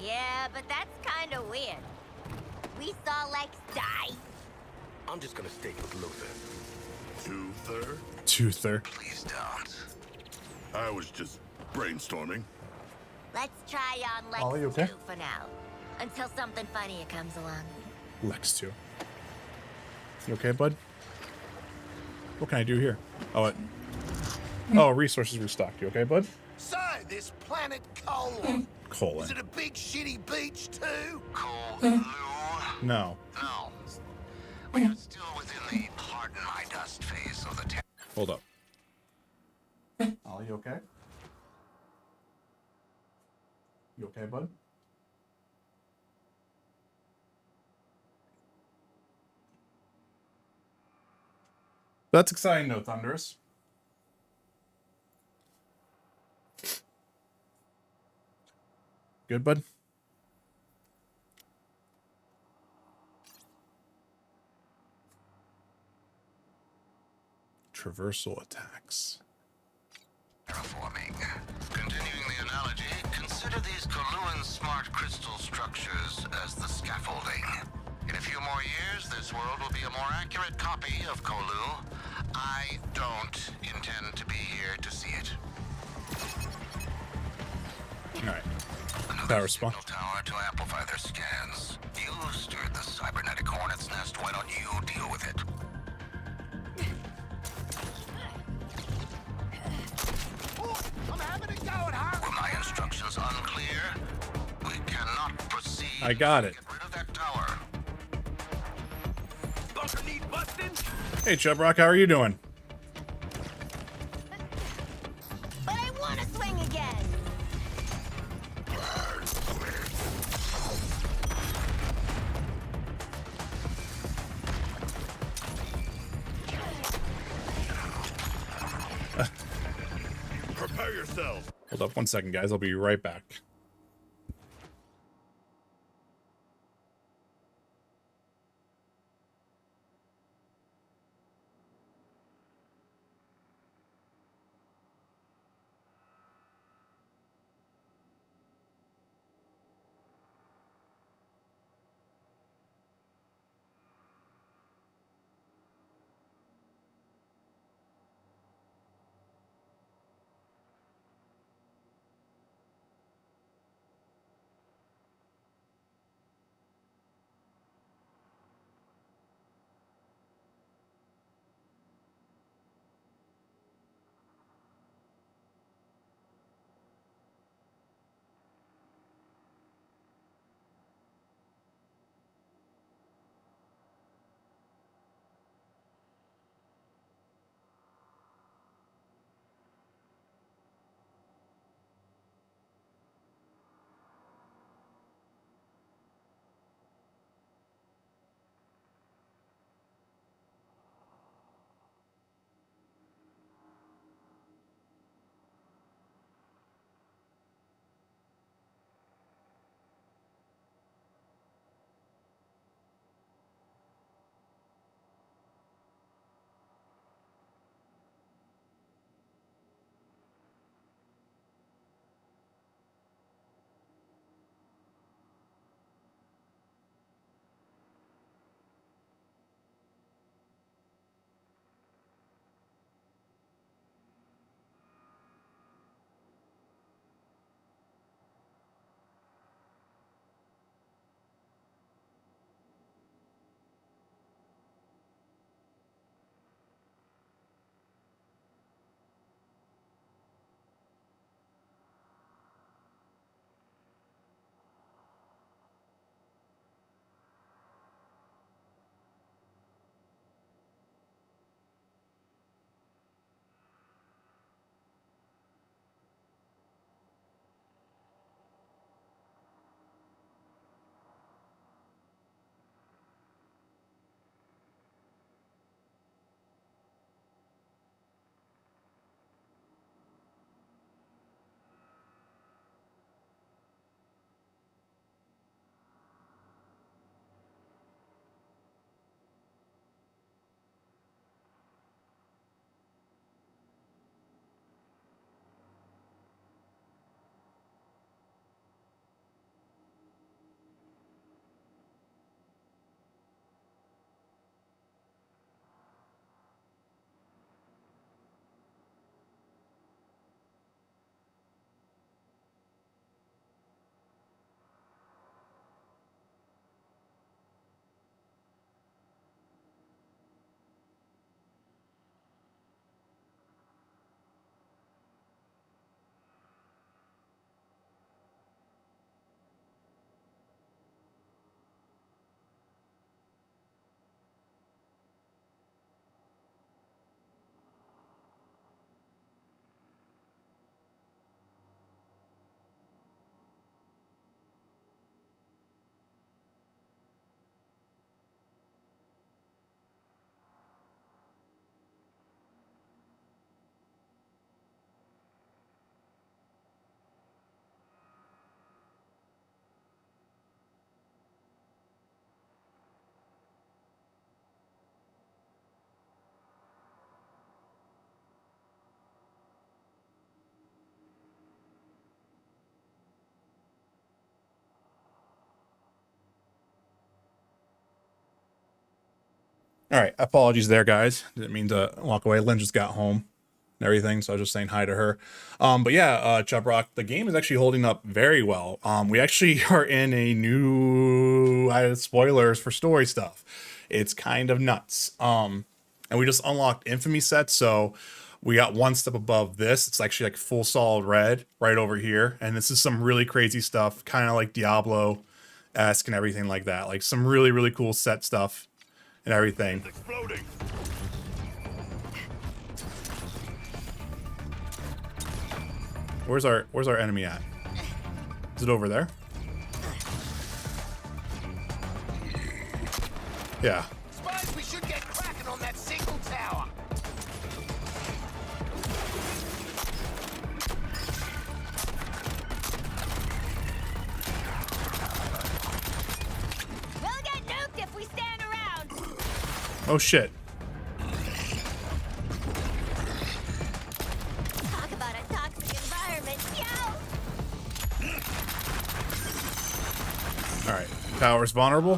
Yeah, but that's kind of weird. We saw Lex die. I'm just gonna stick with Luther. Toother. Please don't. I was just brainstorming. Let's try on Lex Ollie, you okay? 2 for now. Until something funnier comes along. Lex 2. You okay, bud? What can I do here? Oh, it. Oh, resources restocked. You okay, bud? So, this planet Colon. Colon. Is it a big shitty beach too? No. No. We are still within the pardon my dust phase of the Hold up. Ollie, you okay? You okay, bud? That's exciting, though, Thunderous. Good, bud? Traversal attacks. terraforming. Continuing the analogy, consider these Coluan smart crystal structures as the scaffolding. In a few more years, this world will be a more accurate copy of Colu. I don't intend to be here to see it. Alright. Power spawn. Tower to amplify their scans. You stirred the cybernetic hornet's nest. Why don't you deal with it? I'm having a go at Harley. Were my instructions unclear? We cannot proceed. I got it. Get rid of that tower. Bunker need busting? Hey, Chubrock, how are you doing? But I want to swing again. Prepare yourself. Hold up 1 second, guys. I'll be right back. All right, apologies there, guys. Didn't mean to walk away. Lynn just got home and everything, so I was just saying hi to her. But yeah, Chub Rock, the game is actually holding up very well. We actually are in a new spoilers for story stuff. It's kind of nuts. And we just unlocked Infamy sets, so we got one step above this. It's actually like full solid red right over here, and this is some really crazy stuff, kind of like Diablo-esque and everything like that. Like some really, really cool set stuff and everything. Exploding. Where's our enemy at? Is it over there? Yeah. Spies, we should get cracking on that single tower. We'll get nuked if we stand around. Oh shit. Talk about a toxic environment, yo! All right. Tower's vulnerable.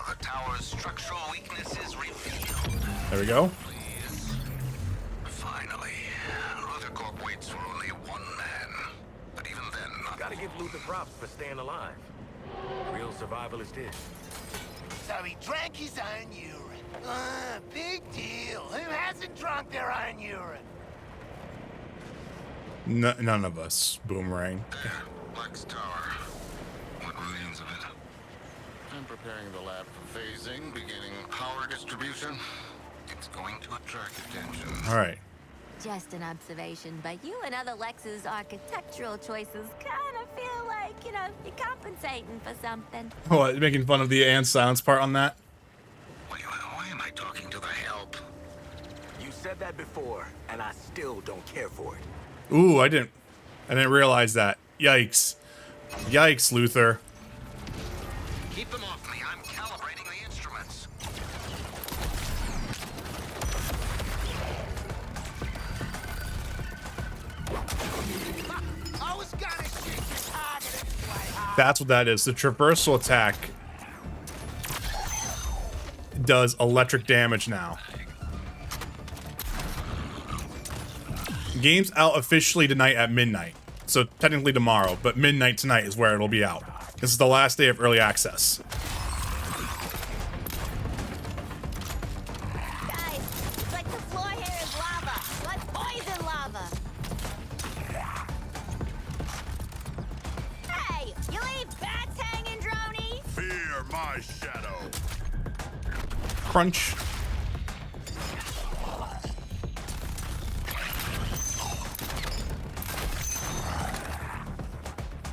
The tower's structural weakness is revealed. There we go. Please. Finally. Luther Corp waits for only one man. But even then, not Gotta give Luther props for staying alive. Real survivalist is. So he drank his own urine. Big deal. Who hasn't drunk their own urine? None of us. Boomerang. Black's Tower. What remains of it? I'm preparing the lab for phasing, beginning power distribution. It's going to attract attention. All right. Just an observation, but you and other Lex's architectural choices kind of feel like, you know, you're compensating for something. What, making fun of the and silence part on that? Why am I talking to the help? You said that before, and I still don't care for it. Ooh, I didn't realize that. Yikes. Yikes, Luther. keep them off me. I'm calibrating the instruments. I was gonna shoot the target anyway. That's what that is. The traversal attack does electric damage now. Game's out officially tonight at midnight. So technically tomorrow, but midnight tonight is where it'll be out. This is the last day of early access. Guys, it's like the floor here is lava. Like poison lava. Hey, you leave bats hanging, Droney? Fear my shadow. Crunch.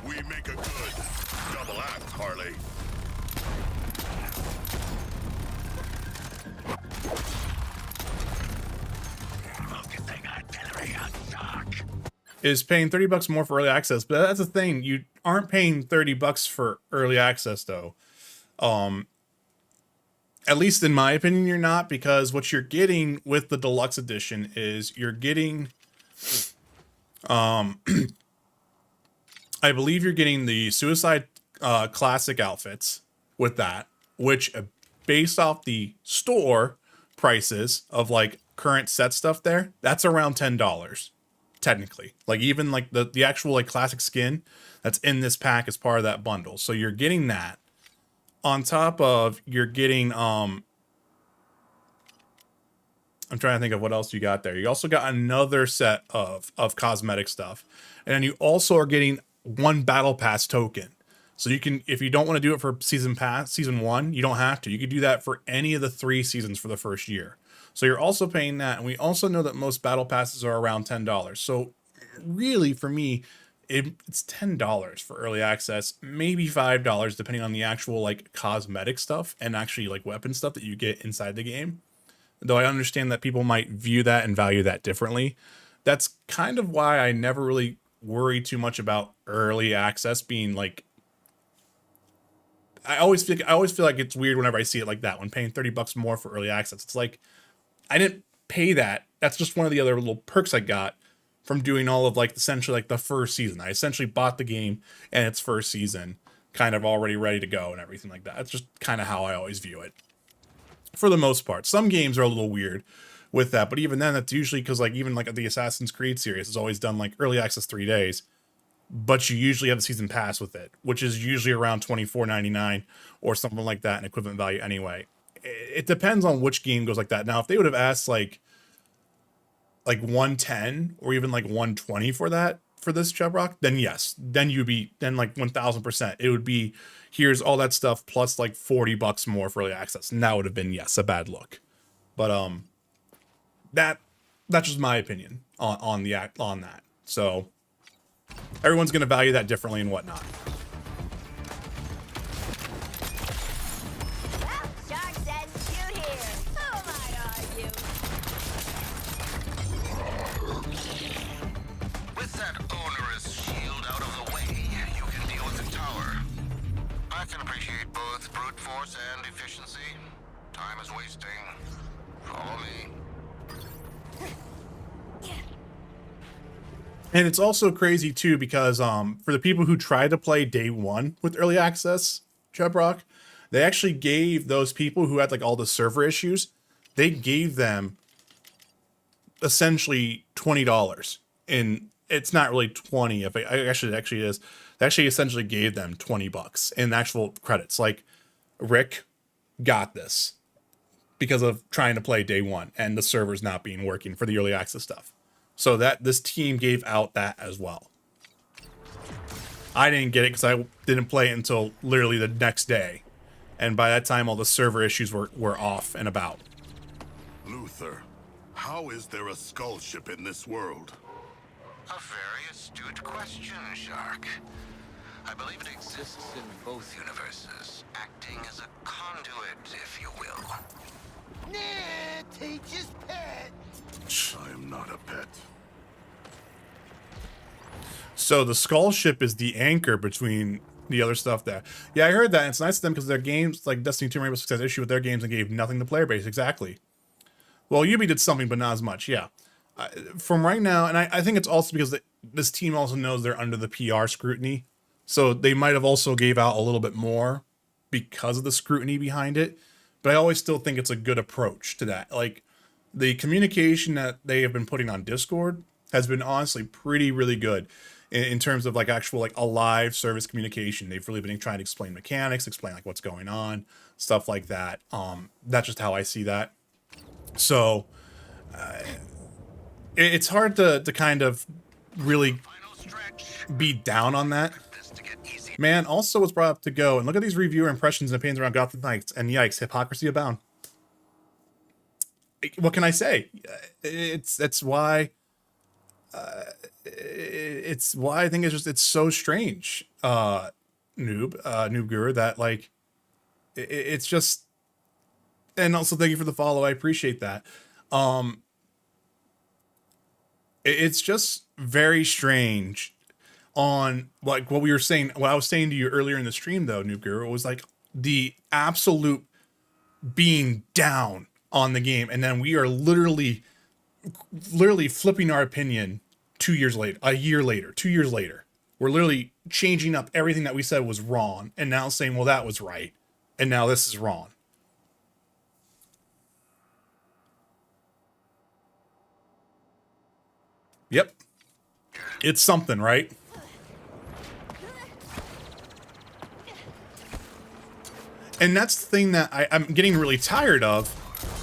We make a good double act, Harley. Focusing artillery on shock. Is paying $30 more for early access, but that's the thing. You aren't paying $30 for early access though. At least in my opinion, you're not, because what you're getting with the deluxe edition is you're getting, I believe you're getting the Suicide Classic outfits with that, which based off the store prices of like current set stuff there, that's around $10 technically. Like even like the actual like classic skin that's in this pack is part of that bundle. So you're getting that. On top of you're getting I'm trying to think of what else you got there. You also got another set of cosmetic stuff. And then you also are getting one battle pass token. So you can, if you don't want to do it for season 1, you don't have to. You could do that for any of the 3 seasons for the first year. So you're also paying that. And we also know that most battle passes are around $10. So really for me, it's $10 for early access, maybe $5 depending on the actual like cosmetic stuff and actually like weapon stuff that you get inside the game. Though I understand that people might view that and value that differently. That's kind of why I never really worry too much about early access being like, I always feel like it's weird whenever I see it like that, when paying $30 more for early access. It's like, I didn't pay that. That's just one of the other little perks I got from doing all of like essentially like the first season. I essentially bought the game and its first season kind of already ready to go and everything like that. It's just kind of how I always view it. for the most part. Some games are a little weird with that, but even then, that's usually because like even like the Assassin's Creed series is always done like early access 3 days, but you usually have the season pass with it, which is usually around $24.99 or something like that in equivalent value anyway. It depends on which game goes like that. Now, if they would have asked like 110 or even like 120 for that, for this Chubrock, then yes, then you'd be, then like 1000%. It would be, here's all that stuff plus like $40 more for early access. And that would have been, yes, a bad look. But that's just my opinion on that. So everyone's gonna value that differently and whatnot. Shark says shoot here. Who am I to argue? With that onerous shield out of the way, you can deal with the tower. I can appreciate both brute force and efficiency. Time is wasting. Follow me. And it's also crazy too because for the people who tried to play day one with early access Chubrock, they actually gave those people who had like all the server issues, they gave them essentially $20. And it's not really 20 if it actually is. They actually essentially gave them $20 in actual credits. Like Rick got this because of trying to play day one and the servers not being working for the early access stuff. So that this team gave out that as well. I didn't get it because I didn't play it until literally the next day. And by that time, all the server issues were off and about. Luther, how is there a skull ship in this world? A very astute question, Shark. I believe it exists in both universes, acting as a conduit, if you will. Nah, teacher's pet. I am not a pet. So the skull ship is the anchor between the other stuff there. Yeah, I heard that. And it's nice to them because their games, like Destiny 2 Rainbow Six, had issue with their games and gave nothing to player base. Exactly. Well, Yubi did something, but not as much. Yeah. From right now, and I think it's also because this team also knows they're under the PR scrutiny. So they might have also gave out a little bit more because of the scrutiny behind it. But I always still think it's a good approach to that. Like, the communication that they have been putting on Discord has been honestly really good in terms of like actual like a live service communication. They've really been trying to explain mechanics, explain like what's going on, stuff like that. That's just how I see that. So it's hard to kind of really be down on that. Man, also was brought up to go and look at these reviewer impressions and opinions around Gotham Knights, and yikes, hypocrisy abound. What can I say? It's why I think it's so strange, Noob Guru, that like it's just. And also thank you for the follow. I appreciate that. It's just very strange on like what we were saying, what I was saying to you earlier in the stream though, Noob Guru, was like the absolute being down on the game. And then we are literally flipping our opinion 2 years later, a year later, 2 years later. We're literally changing up everything that we said was wrong. And now saying, well, that was right. And now this is wrong. Yep. It's something, right? And that's the thing that I'm getting really tired of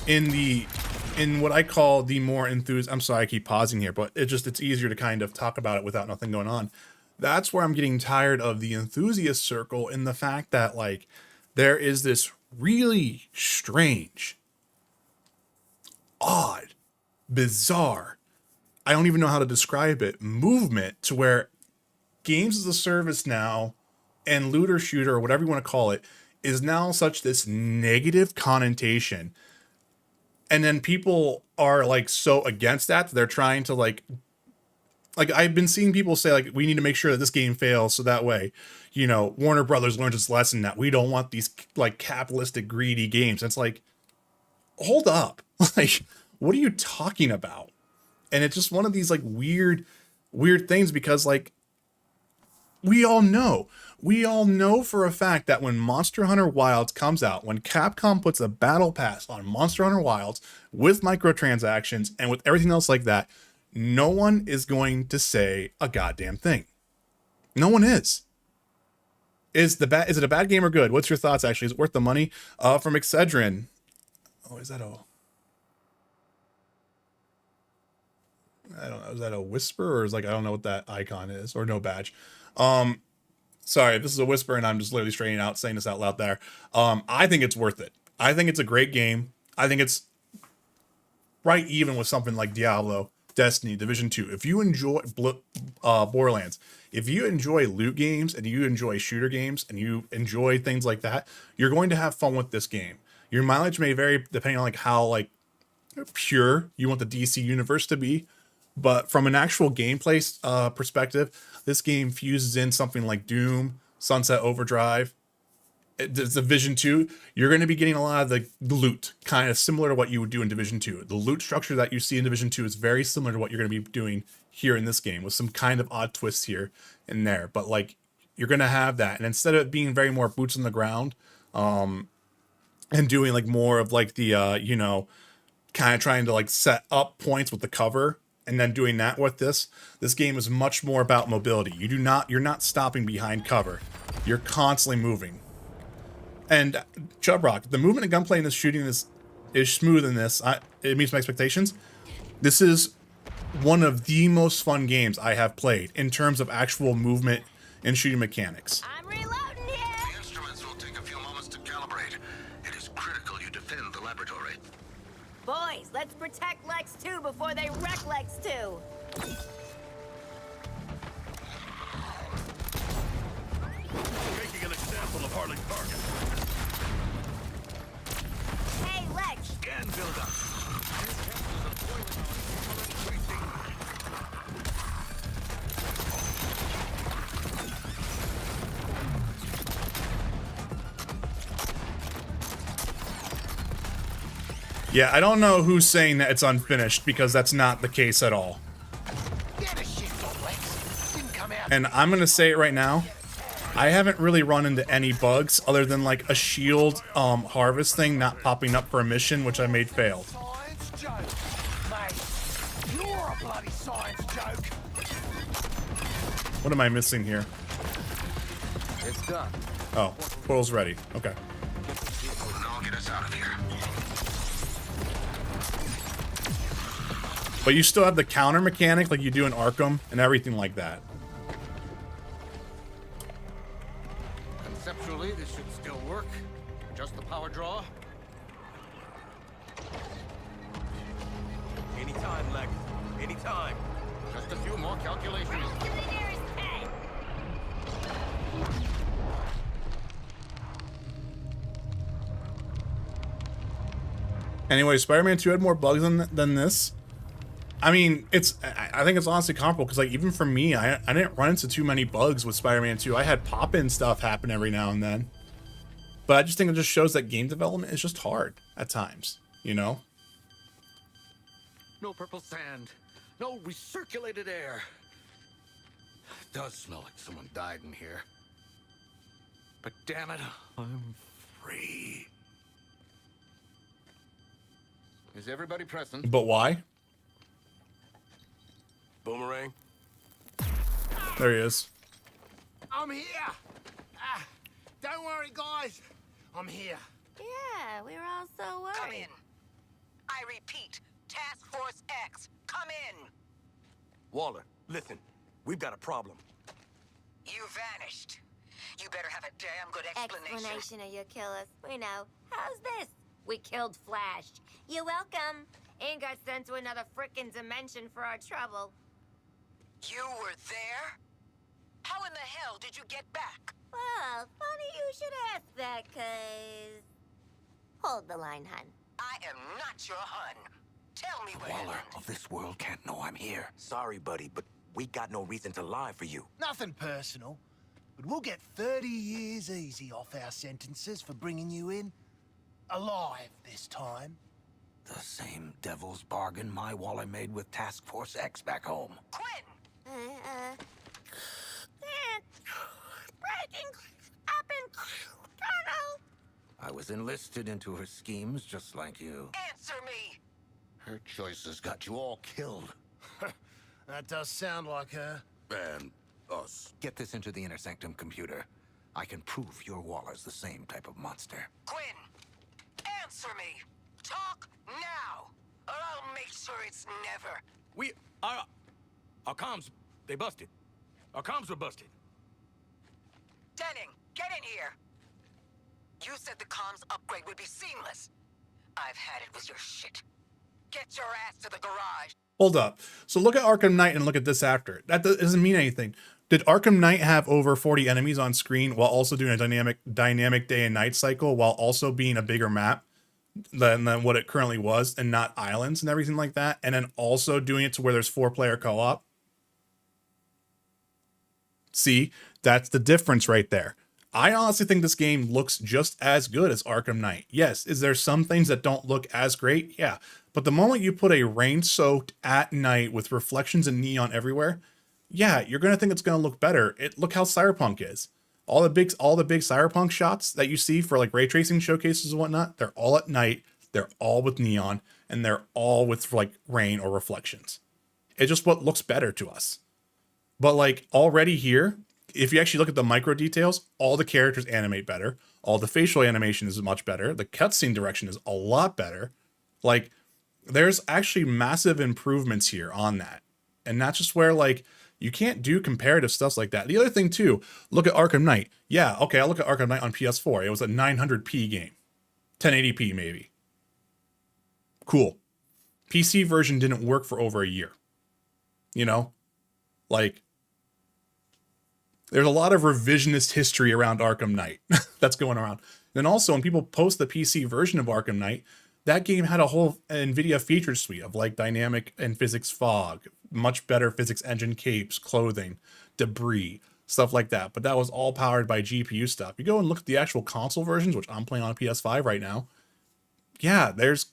in what I call the more I'm sorry, I keep pausing here, but it's easier to kind of talk about it without nothing going on. That's where I'm getting tired of the enthusiast circle in the fact that like there is this really strange, odd, bizarre, I don't even know how to describe it, movement to where games as a service now and looter shooter or whatever you want to call it is now such this negative connotation. And then people are like so against that they're trying to like I've been seeing people say like we need to make sure that this game fails so that way, you know, Warner Brothers learns its lesson that we don't want these like capitalistic greedy games. And it's like, hold up. Like, what are you talking about? And it's just one of these like weird things because like we all know We all know for a fact that when Monster Hunter Wilds comes out, when Capcom puts a battle pass on Monster Hunter Wilds with microtransactions and with everything else like that, no one is going to say a goddamn thing. No one is. Is it a bad game or good? What's your thoughts, actually? Is it worth the money? From Excedrin. Oh, is that a... I don't know. Is that a whisper, or is like, I don't know what that icon is, or no badge. Sorry, this is a whisper and I'm just literally straightening out, saying this out loud there. I think it's worth it. I think it's a great game. I think it's right even with something like Diablo, Destiny, Division 2. If you enjoy Borderlands, if you enjoy loot games and you enjoy shooter games and you enjoy things like that, you're going to have fun with this game. Your mileage may vary depending on like how like pure you want the DC universe to be. But from an actual gameplay perspective, this game fuses in something like Doom, Sunset Overdrive, Division 2. You're going to be getting a lot of the loot, kind of similar to what you would do in Division 2. The loot structure that you see in Division 2 is very similar to what you're going to be doing here in this game, with some kind of odd twists here and there. But like, you're going to have that. And instead of it being very more boots on the ground, and doing like more of like the, you know, kind of trying to like set up points with the cover, and then doing that with this game is much more about mobility. You're not stopping behind cover. You're constantly moving. And Chubrock, the movement and gunplay in this shooting is smooth in this. It meets my expectations. This is one of the most fun games I have played in terms of actual movement and shooting mechanics. I'm reloading here. The instruments will take a few moments to calibrate. It is critical you defend the laboratory. Boys, let's protect Lex 2 before they wreck Lex 2. Making an example of Harley's target. Hey, Lex. Scan buildup. Yeah, I don't know who's saying that it's unfinished, because that's not the case at all. And I'm going to say it right now. I haven't really run into any bugs other than like a shield harvest thing not popping up for a mission, which I made failed. Science joke. Mate, you're a bloody science joke. What am I missing here? It's done. Oh, portal's ready. Okay. Now get us out of here. But you still have the counter mechanic like you do in Arkham and everything like that. Conceptually, this should still work. Just the power draw. Anytime, Lex. Anytime. Just a few more calculations. Anyway, Spider-Man 2 had more bugs than this. I mean, I think it's honestly comparable, because like even for me, I didn't run into too many bugs with Spider-Man 2. I had pop-in stuff happen every now and then. But I just think it just shows that game development is just hard at times, you know? No purple sand. No recirculated air. It does smell like someone died in here. But damn it, I'm free. Is everybody present? But why? Boomerang. There he is. I'm here. Don't worry, guys. I'm here. Yeah, we were all so worried. Come in. I repeat, Task Force X, come in. Waller, listen. We've got a problem. You vanished. You better have a damn good explanation. Of your killers. We know. How's this? We killed Flash. You're welcome. Ain't got sent to another frickin' dimension for our trouble. You were there? How in the hell did you get back? Well, funny you should ask that, 'cause... Hold the line, hun. I am not your hun. Tell me what Waller happened. of this world can't know I'm here. Sorry, buddy, but we got no reason to lie for you. Nothing personal, but we'll get 30 years easy off our sentences for bringing you in. Alive this time. The same devil's bargain my Waller made with Task Force X back home. Quinn! Breaking I was enlisted into her schemes just like you. Answer me! Her choices got you all killed. That does sound like her. And us. Get this into the Inner Sanctum computer. I can prove your Waller's the same type of monster. Quinn, answer me! Talk now! Or I'll make sure it's never. Our comms, they busted. Our comms were busted. Denning, get in here! You said the comms upgrade would be seamless. I've had it with your shit. Get your ass to the garage. Hold up. So look at Arkham Knight and look at this after. That doesn't mean anything. Did Arkham Knight have over 40 enemies on screen while also doing a dynamic day and night cycle while also being a bigger map than what it currently was and not islands and everything like that? And then also doing it to where there's 4-player co-op? See, that's the difference right there. I honestly think this game looks just as good as Arkham Knight. Yes, is there some things that don't look as great? Yeah. But the moment you put a rain-soaked at night with reflections and neon everywhere, yeah, you're going to think it's going to look better. Look how Cyberpunk is. All the big Cyberpunk shots that you see for like ray tracing showcases and whatnot, they're all at night, they're all with neon, and they're all with like rain or reflections. It's just what looks better to us. But like already here, if you actually look at the micro details, all the characters animate better. All the facial animation is much better. The cutscene direction is a lot better. Like, there's actually massive improvements here on that. And that's just where, like, you can't do comparative stuff like that. The other thing, too, look at Arkham Knight. Yeah, okay, I'll look at Arkham Knight on PS4. It was a 900p game. 1080p, maybe. Cool. PC version didn't work for over a year. You know? Like, there's a lot of revisionist history around Arkham Knight that's going around. And also, when people post the PC version of Arkham Knight, that game had a whole NVIDIA feature suite of like dynamic and physics fog, much better physics engine capes, clothing, debris, stuff like that. But that was all powered by GPU stuff. You go and look at the actual console versions, which I'm playing on a PS5 right now. Yeah, there's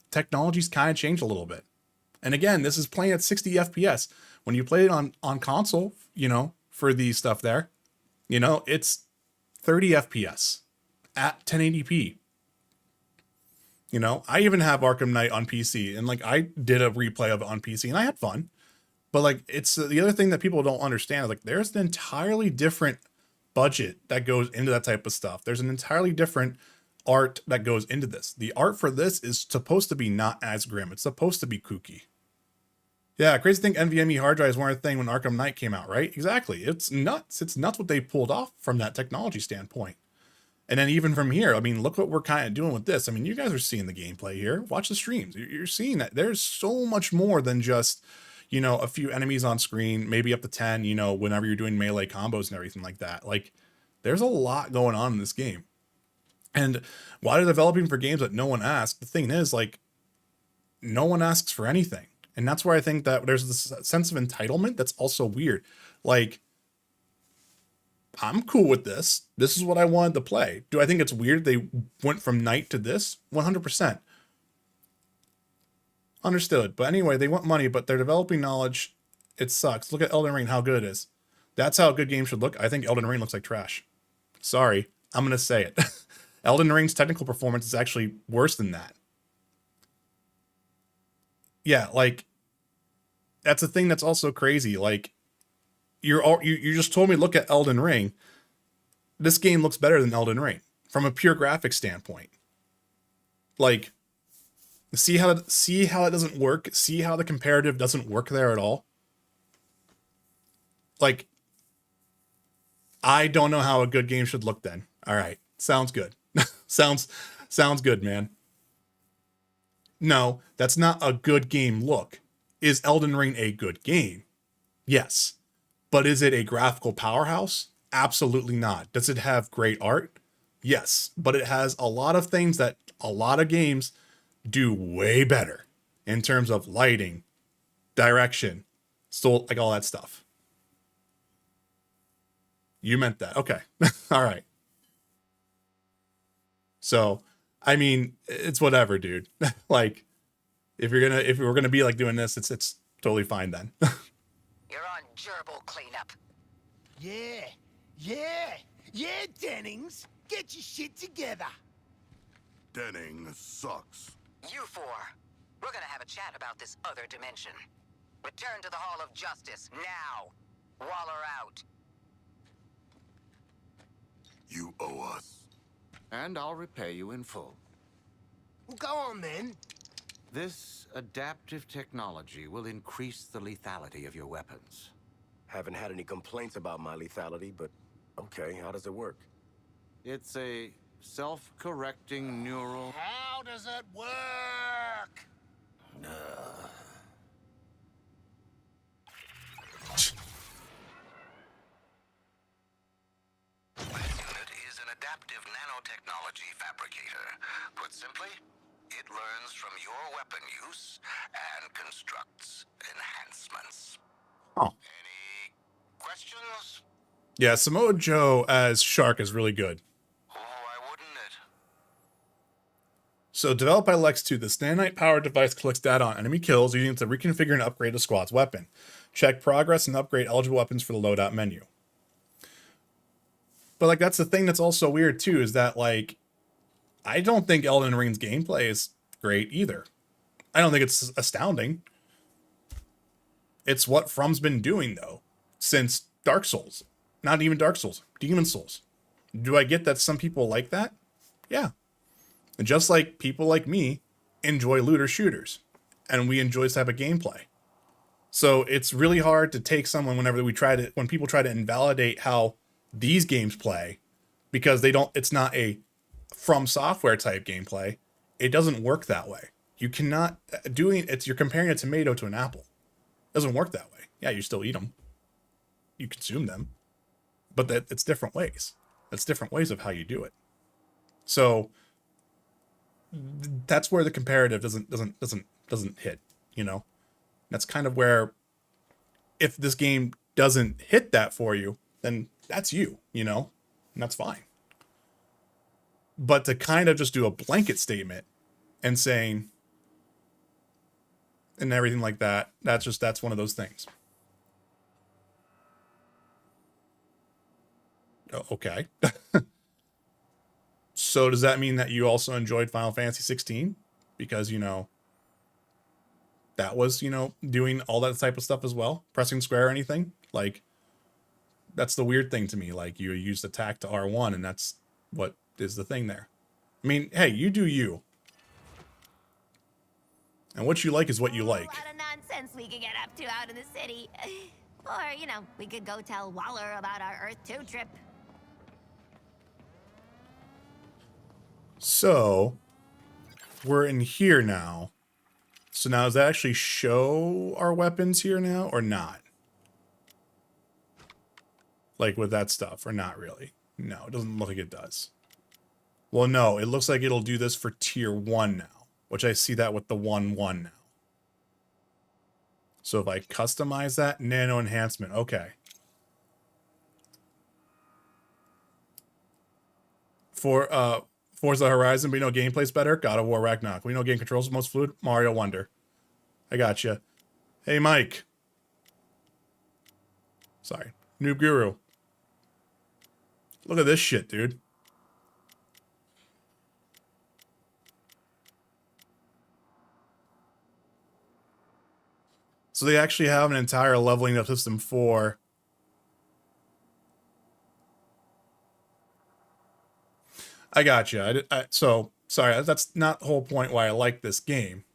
technology's kind of changed a little bit. And again, this is playing at 60 FPS. When you play it on console, you know, for the stuff there, you know, it's 30 FPS at 1080p. You know, I even have Arkham Knight on PC, and like I did a replay of it on PC and I had fun. But like, it's the other thing that people don't understand is like there's an entirely different budget that goes into that type of stuff. There's an entirely different art that goes into this. The art for this is supposed to be not as grim. It's supposed to be kooky. Yeah, crazy thing, NVMe hard drives weren't a thing when Arkham Knight came out, right? Exactly. It's nuts. It's nuts what they pulled off from that technology standpoint. And then even from here, I mean, look what we're kind of doing with this. I mean, you guys are seeing the gameplay here. Watch the streams. You're seeing that there's so much more than just, you know, a few enemies on screen, maybe up to 10, you know, whenever you're doing melee combos and everything like that. Like, there's a lot going on in this game. And while they're developing for games that no one asks, the thing is, like, no one asks for anything. And that's where I think that there's this sense of entitlement that's also weird. Like, I'm cool with this. This is what I wanted to play. Do I think it's weird they went from night to this? 100%. Understood. But anyway, they want money, but they're developing knowledge. It sucks. Look at Elden Ring, how good it is. That's how a good game should look. I think Elden Ring looks like trash. Sorry, I'm going to say it. Elden Ring's technical performance is actually worse than that. Yeah, like, that's a thing that's also crazy. Like, you just told me look at Elden Ring. This game looks better than Elden Ring from a pure graphics standpoint. Like, see how it doesn't work? See how the comparative doesn't work there at all? Like, I don't know how a good game should look then. All right, sounds good. sounds good, man. No, that's not a good game look. Is Elden Ring a good game? Yes. But is it a graphical powerhouse? Absolutely not. Does it have great art? Yes. But it has a lot of things that a lot of games do way better in terms of lighting, direction, so like all that stuff. You meant that. Okay. All right. So, I mean, it's whatever, dude. Like, if we're gonna be like doing this, it's totally fine then. You're on gerbil cleanup. Yeah, Dennings. Get your shit together. Denning sucks. You four, we're gonna have a chat about this other dimension. Return to the Hall of Justice, now. Waller out. You owe us. And I'll repay you in full. Well, go on then. This adaptive technology will increase the lethality of your weapons. Haven't had any complaints about my lethality, but okay, how does it work? It's a self-correcting neural... How does it work? This unit is an adaptive nanotechnology fabricator. Put simply, it learns from your weapon use and constructs enhancements. Oh. Any questions? Yeah, Samoa Joe as Shark is really good. Why wouldn't it? So, developed by Lex 2, this nanite-powered device collects data on enemy kills using it to reconfigure and upgrade the squad's weapon. Check progress and upgrade eligible weapons for the loadout menu. But, like, that's the thing that's also weird, too, is that, like, I don't think Elden Ring's gameplay is great either. I don't think it's astounding. It's what From's been doing, though, since Dark Souls. Not even Dark Souls, Demon Souls. Do I get that some people like that? Yeah. And just like people like me enjoy looter shooters, and we enjoy this type of gameplay. So it's really hard to take someone when people try to invalidate how these games play, because it's not a From Software type gameplay. It doesn't work that way. You cannot you're comparing a tomato to an apple. It doesn't work that way. Yeah, you still eat them. You consume them. But it's different ways. It's different ways of how you do it. So that's where the comparative doesn't hit, you know? That's kind of where, if this game doesn't hit that for you, then that's you know? And that's fine. But to kind of just do a blanket statement and saying, and everything like that, that's one of those things. Okay. So does that mean that you also enjoyed Final Fantasy 16? Because, that was, doing all that type of stuff as well? Pressing square or anything? Like, that's the weird thing to me. Like, you used attack to R1, and that's what is the thing there. I mean, hey, you do you. And what you like is what you like. A lot of nonsense we could get up to out in the city. Or, we could go tell Waller about our Earth 2 trip. So, we're in here now. So now, does that actually show our weapons here now, or not? Like with that stuff, or not really? No, it doesn't look like it does. Well, no, it looks like it'll do this for tier 1 now, which I see that with the 1-1 now. So if I customize that, nano enhancement, okay. For Forza Horizon, we know gameplay's better. God of War Ragnarok. We know game controls the most fluid. Mario Wonder. I gotcha. Hey, Mike. Sorry. Noob Guru. Look at this shit, dude. So they actually have an entire leveling up system for... I got you. So, sorry, that's not the whole point why I like this game.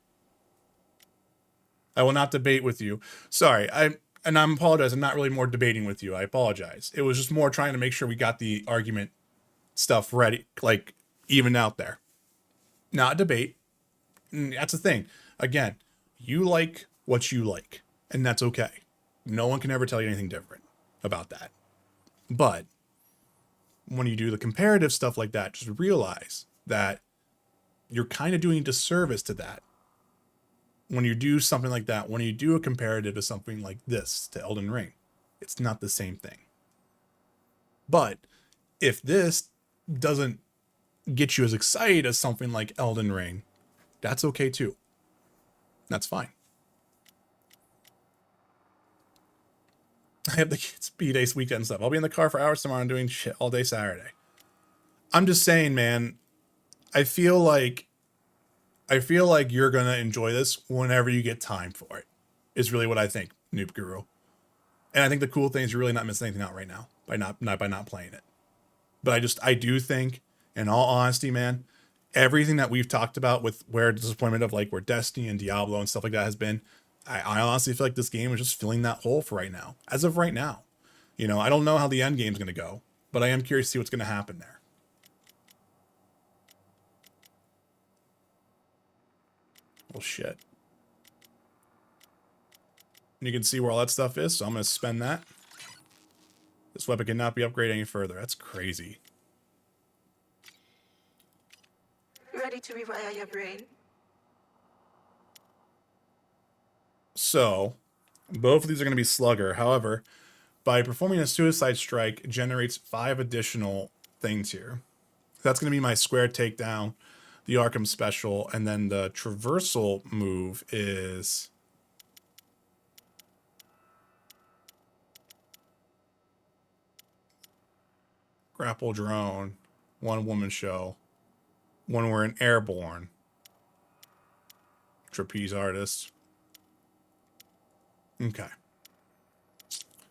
I will not debate with you. Sorry, I'm apologizing. I'm not really more debating with you. I apologize. It was just more trying to make sure we got the argument stuff ready, like, even out there. Not a debate. That's the thing. Again, you like what you like, and that's okay. No one can ever tell you anything different about that. But when you do the comparative stuff like that, just realize that you're kind of doing a disservice to that. When you do something like that, when you do a comparative to something like this, to Elden Ring, it's not the same thing. But if this doesn't get you as excited as something like Elden Ring, that's okay too. That's fine. I have the kids' B-Days weekend stuff. I'll be in the car for hours tomorrow and doing shit all day Saturday. I'm just saying, man, I feel like you're going to enjoy this whenever you get time for it, is really what I think, Noob Guru. And I think the cool thing is you're really not missing anything out right now by not playing it. But I do think, in all honesty, man, everything that we've talked about with where disappointment of like where Destiny and Diablo and stuff like that has been, I honestly feel like this game is just filling that hole for right now. As of right now. You know, I don't know how the end game's going to go, but I am curious to see what's going to happen there. Well, shit. And you can see where all that stuff is, so I'm going to spend that. This weapon cannot be upgraded any further. That's crazy. Ready to rewire your brain? So, both of these are going to be Slugger. However, by performing a suicide strike, it generates 5 additional things here. That's going to be my square takedown, the Arkham special, and then the traversal move is... Grapple drone, 1 woman show, 1 we're an airborne, trapeze artist. Okay.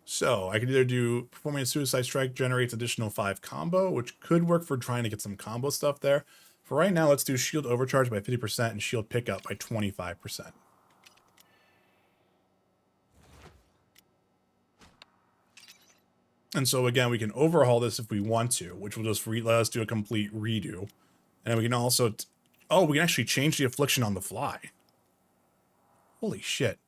So I could either do performing a suicide strike generates additional 5 combo, which could work for trying to get some combo stuff there. For right now, let's do shield overcharge by 50% and shield pickup by 25%. And so again, we can overhaul this if we want to, which will just let us do a complete redo. And then we can also, we can actually change the affliction on the fly. Holy shit.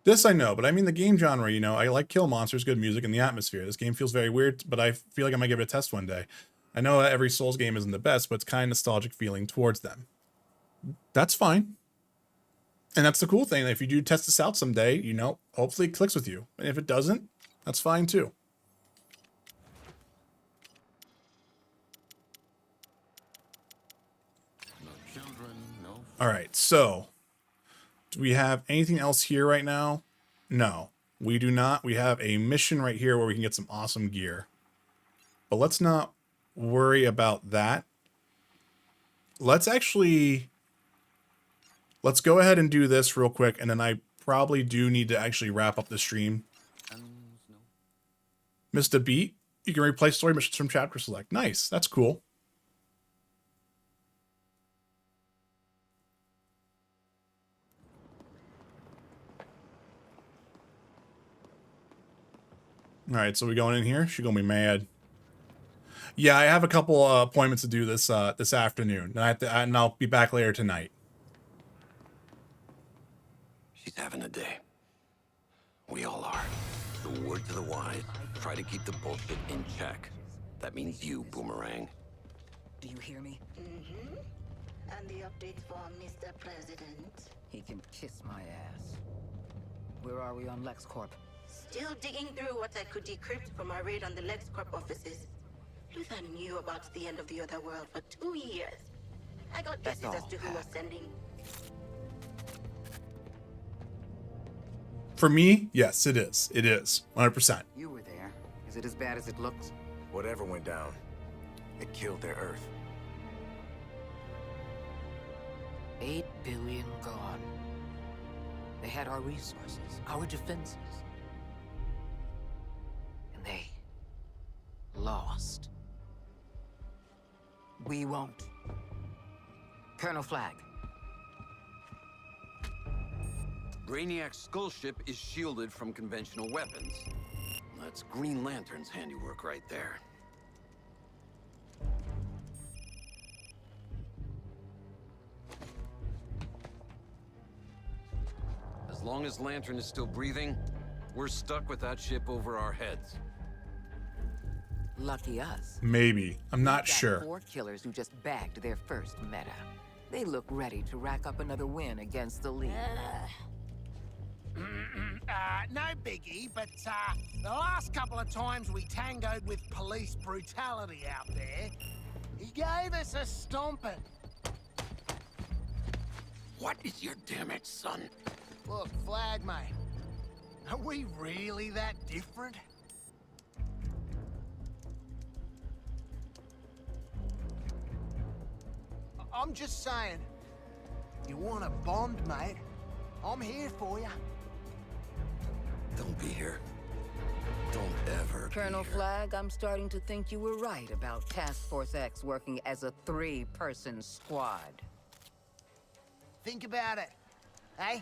This I know, but I mean the game genre, you know, I like kill monsters, good music, and the atmosphere. This game feels very weird, but I feel like I might give it a test one day. I know that every Souls game isn't the best, but it's kind of nostalgic feeling towards them. That's fine. And that's the cool thing. If you do test this out someday, you know, hopefully it clicks with you. And if it doesn't, that's fine too. No children, no... All right, so do we have anything else here right now? No, we do not. We have a mission right here where we can get some awesome gear. But let's not worry about that. Let's go ahead and do this real quick, and then I probably do need to actually wrap up the stream. Missed a beat? You can replace story missions from chapter select. Nice, that's cool. All right, so we going in here? She's gonna be mad. Yeah, I have a couple appointments to do this this afternoon, and I'll be back later tonight. She's having a day. We all are. The word to the wise, try to keep the bullshit in check. That means you, Boomerang. Do you hear me? Mm-hmm. And the update for Mr. President? He can kiss my ass. Where are we on LexCorp? Still digging through what I could decrypt from our raid on the LexCorp offices. Luther knew about the end of the other world for 2 years. I got guesses as to who was sending. For me, yes, it is. It is. 100%. You were there. Is it as bad as it looks? Whatever went down, it killed their Earth. 8 billion gone. They had our resources, our defenses. And they lost. We won't. Colonel Flag. Brainiac's skull ship is shielded from conventional weapons. That's Green Lantern's handiwork right there. As long as Lantern is still breathing, we're stuck with that ship over our heads. Lucky us. Maybe. I'm not We've got sure. 4 killers who just bagged their first meta. They look ready to rack up another win against the League. No biggie, but the last couple of times we tangoed with police brutality out there, he gave us a stomping. What is your damage, son? Look, Flag, mate. Are we really that different? I'm just saying, you want a bond, mate? I'm here for you. Don't be here. Don't ever Colonel be here. Flagg, I'm starting to think you were right about Task Force X working as a 3-person squad. Think about it, eh?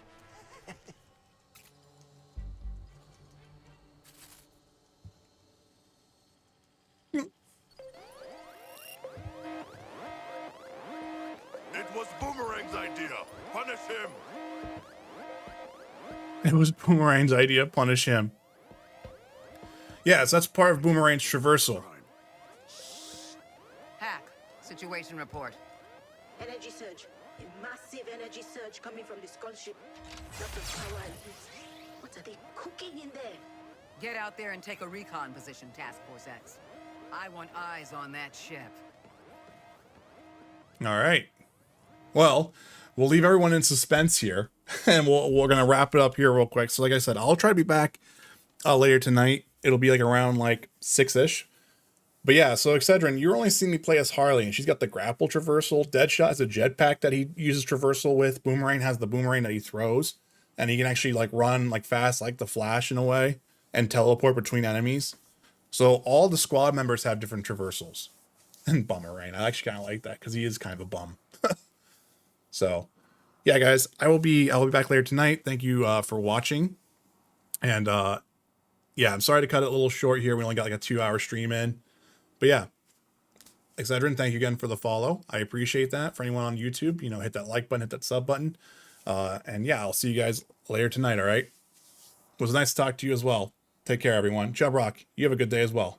It was Boomerang's idea. Punish him. It was Boomerang's idea. Punish him. Yes, that's part of Boomerang's traversal. Hack, situation report. Energy surge. A massive energy surge coming from the skull ship. Lots of power and heat. What are they cooking in there? Get out there and take a recon position, Task Force X. I want eyes on that ship. All right. Well, we'll leave everyone in suspense here, and we're gonna wrap it up here real quick. So, like I said, I'll try to be back later tonight. It'll be like around like 6-ish. But yeah, so Excedrin, you're only seeing me play as Harley, and she's got the grapple traversal. Deadshot has a jetpack that he uses traversal with. Boomerang has the boomerang that he throws, and he can actually like run like fast, like the Flash in a way, and teleport between enemies. So all the squad members have different traversals. And Bummerang, I actually kind of like that because he is kind of a bum. So, yeah, guys, I'll be back later tonight. Thank you for watching, and yeah, I'm sorry to cut it a little short here. We only got like a 2-hour stream in. But yeah, Excedrin, thank you again for the follow. I appreciate that. For anyone on YouTube, you know, hit that like button, hit that sub button. And yeah, I'll see you guys later tonight, all right? It was nice to talk to you as well. Take care, everyone. Chub Rock, you have a good day as well.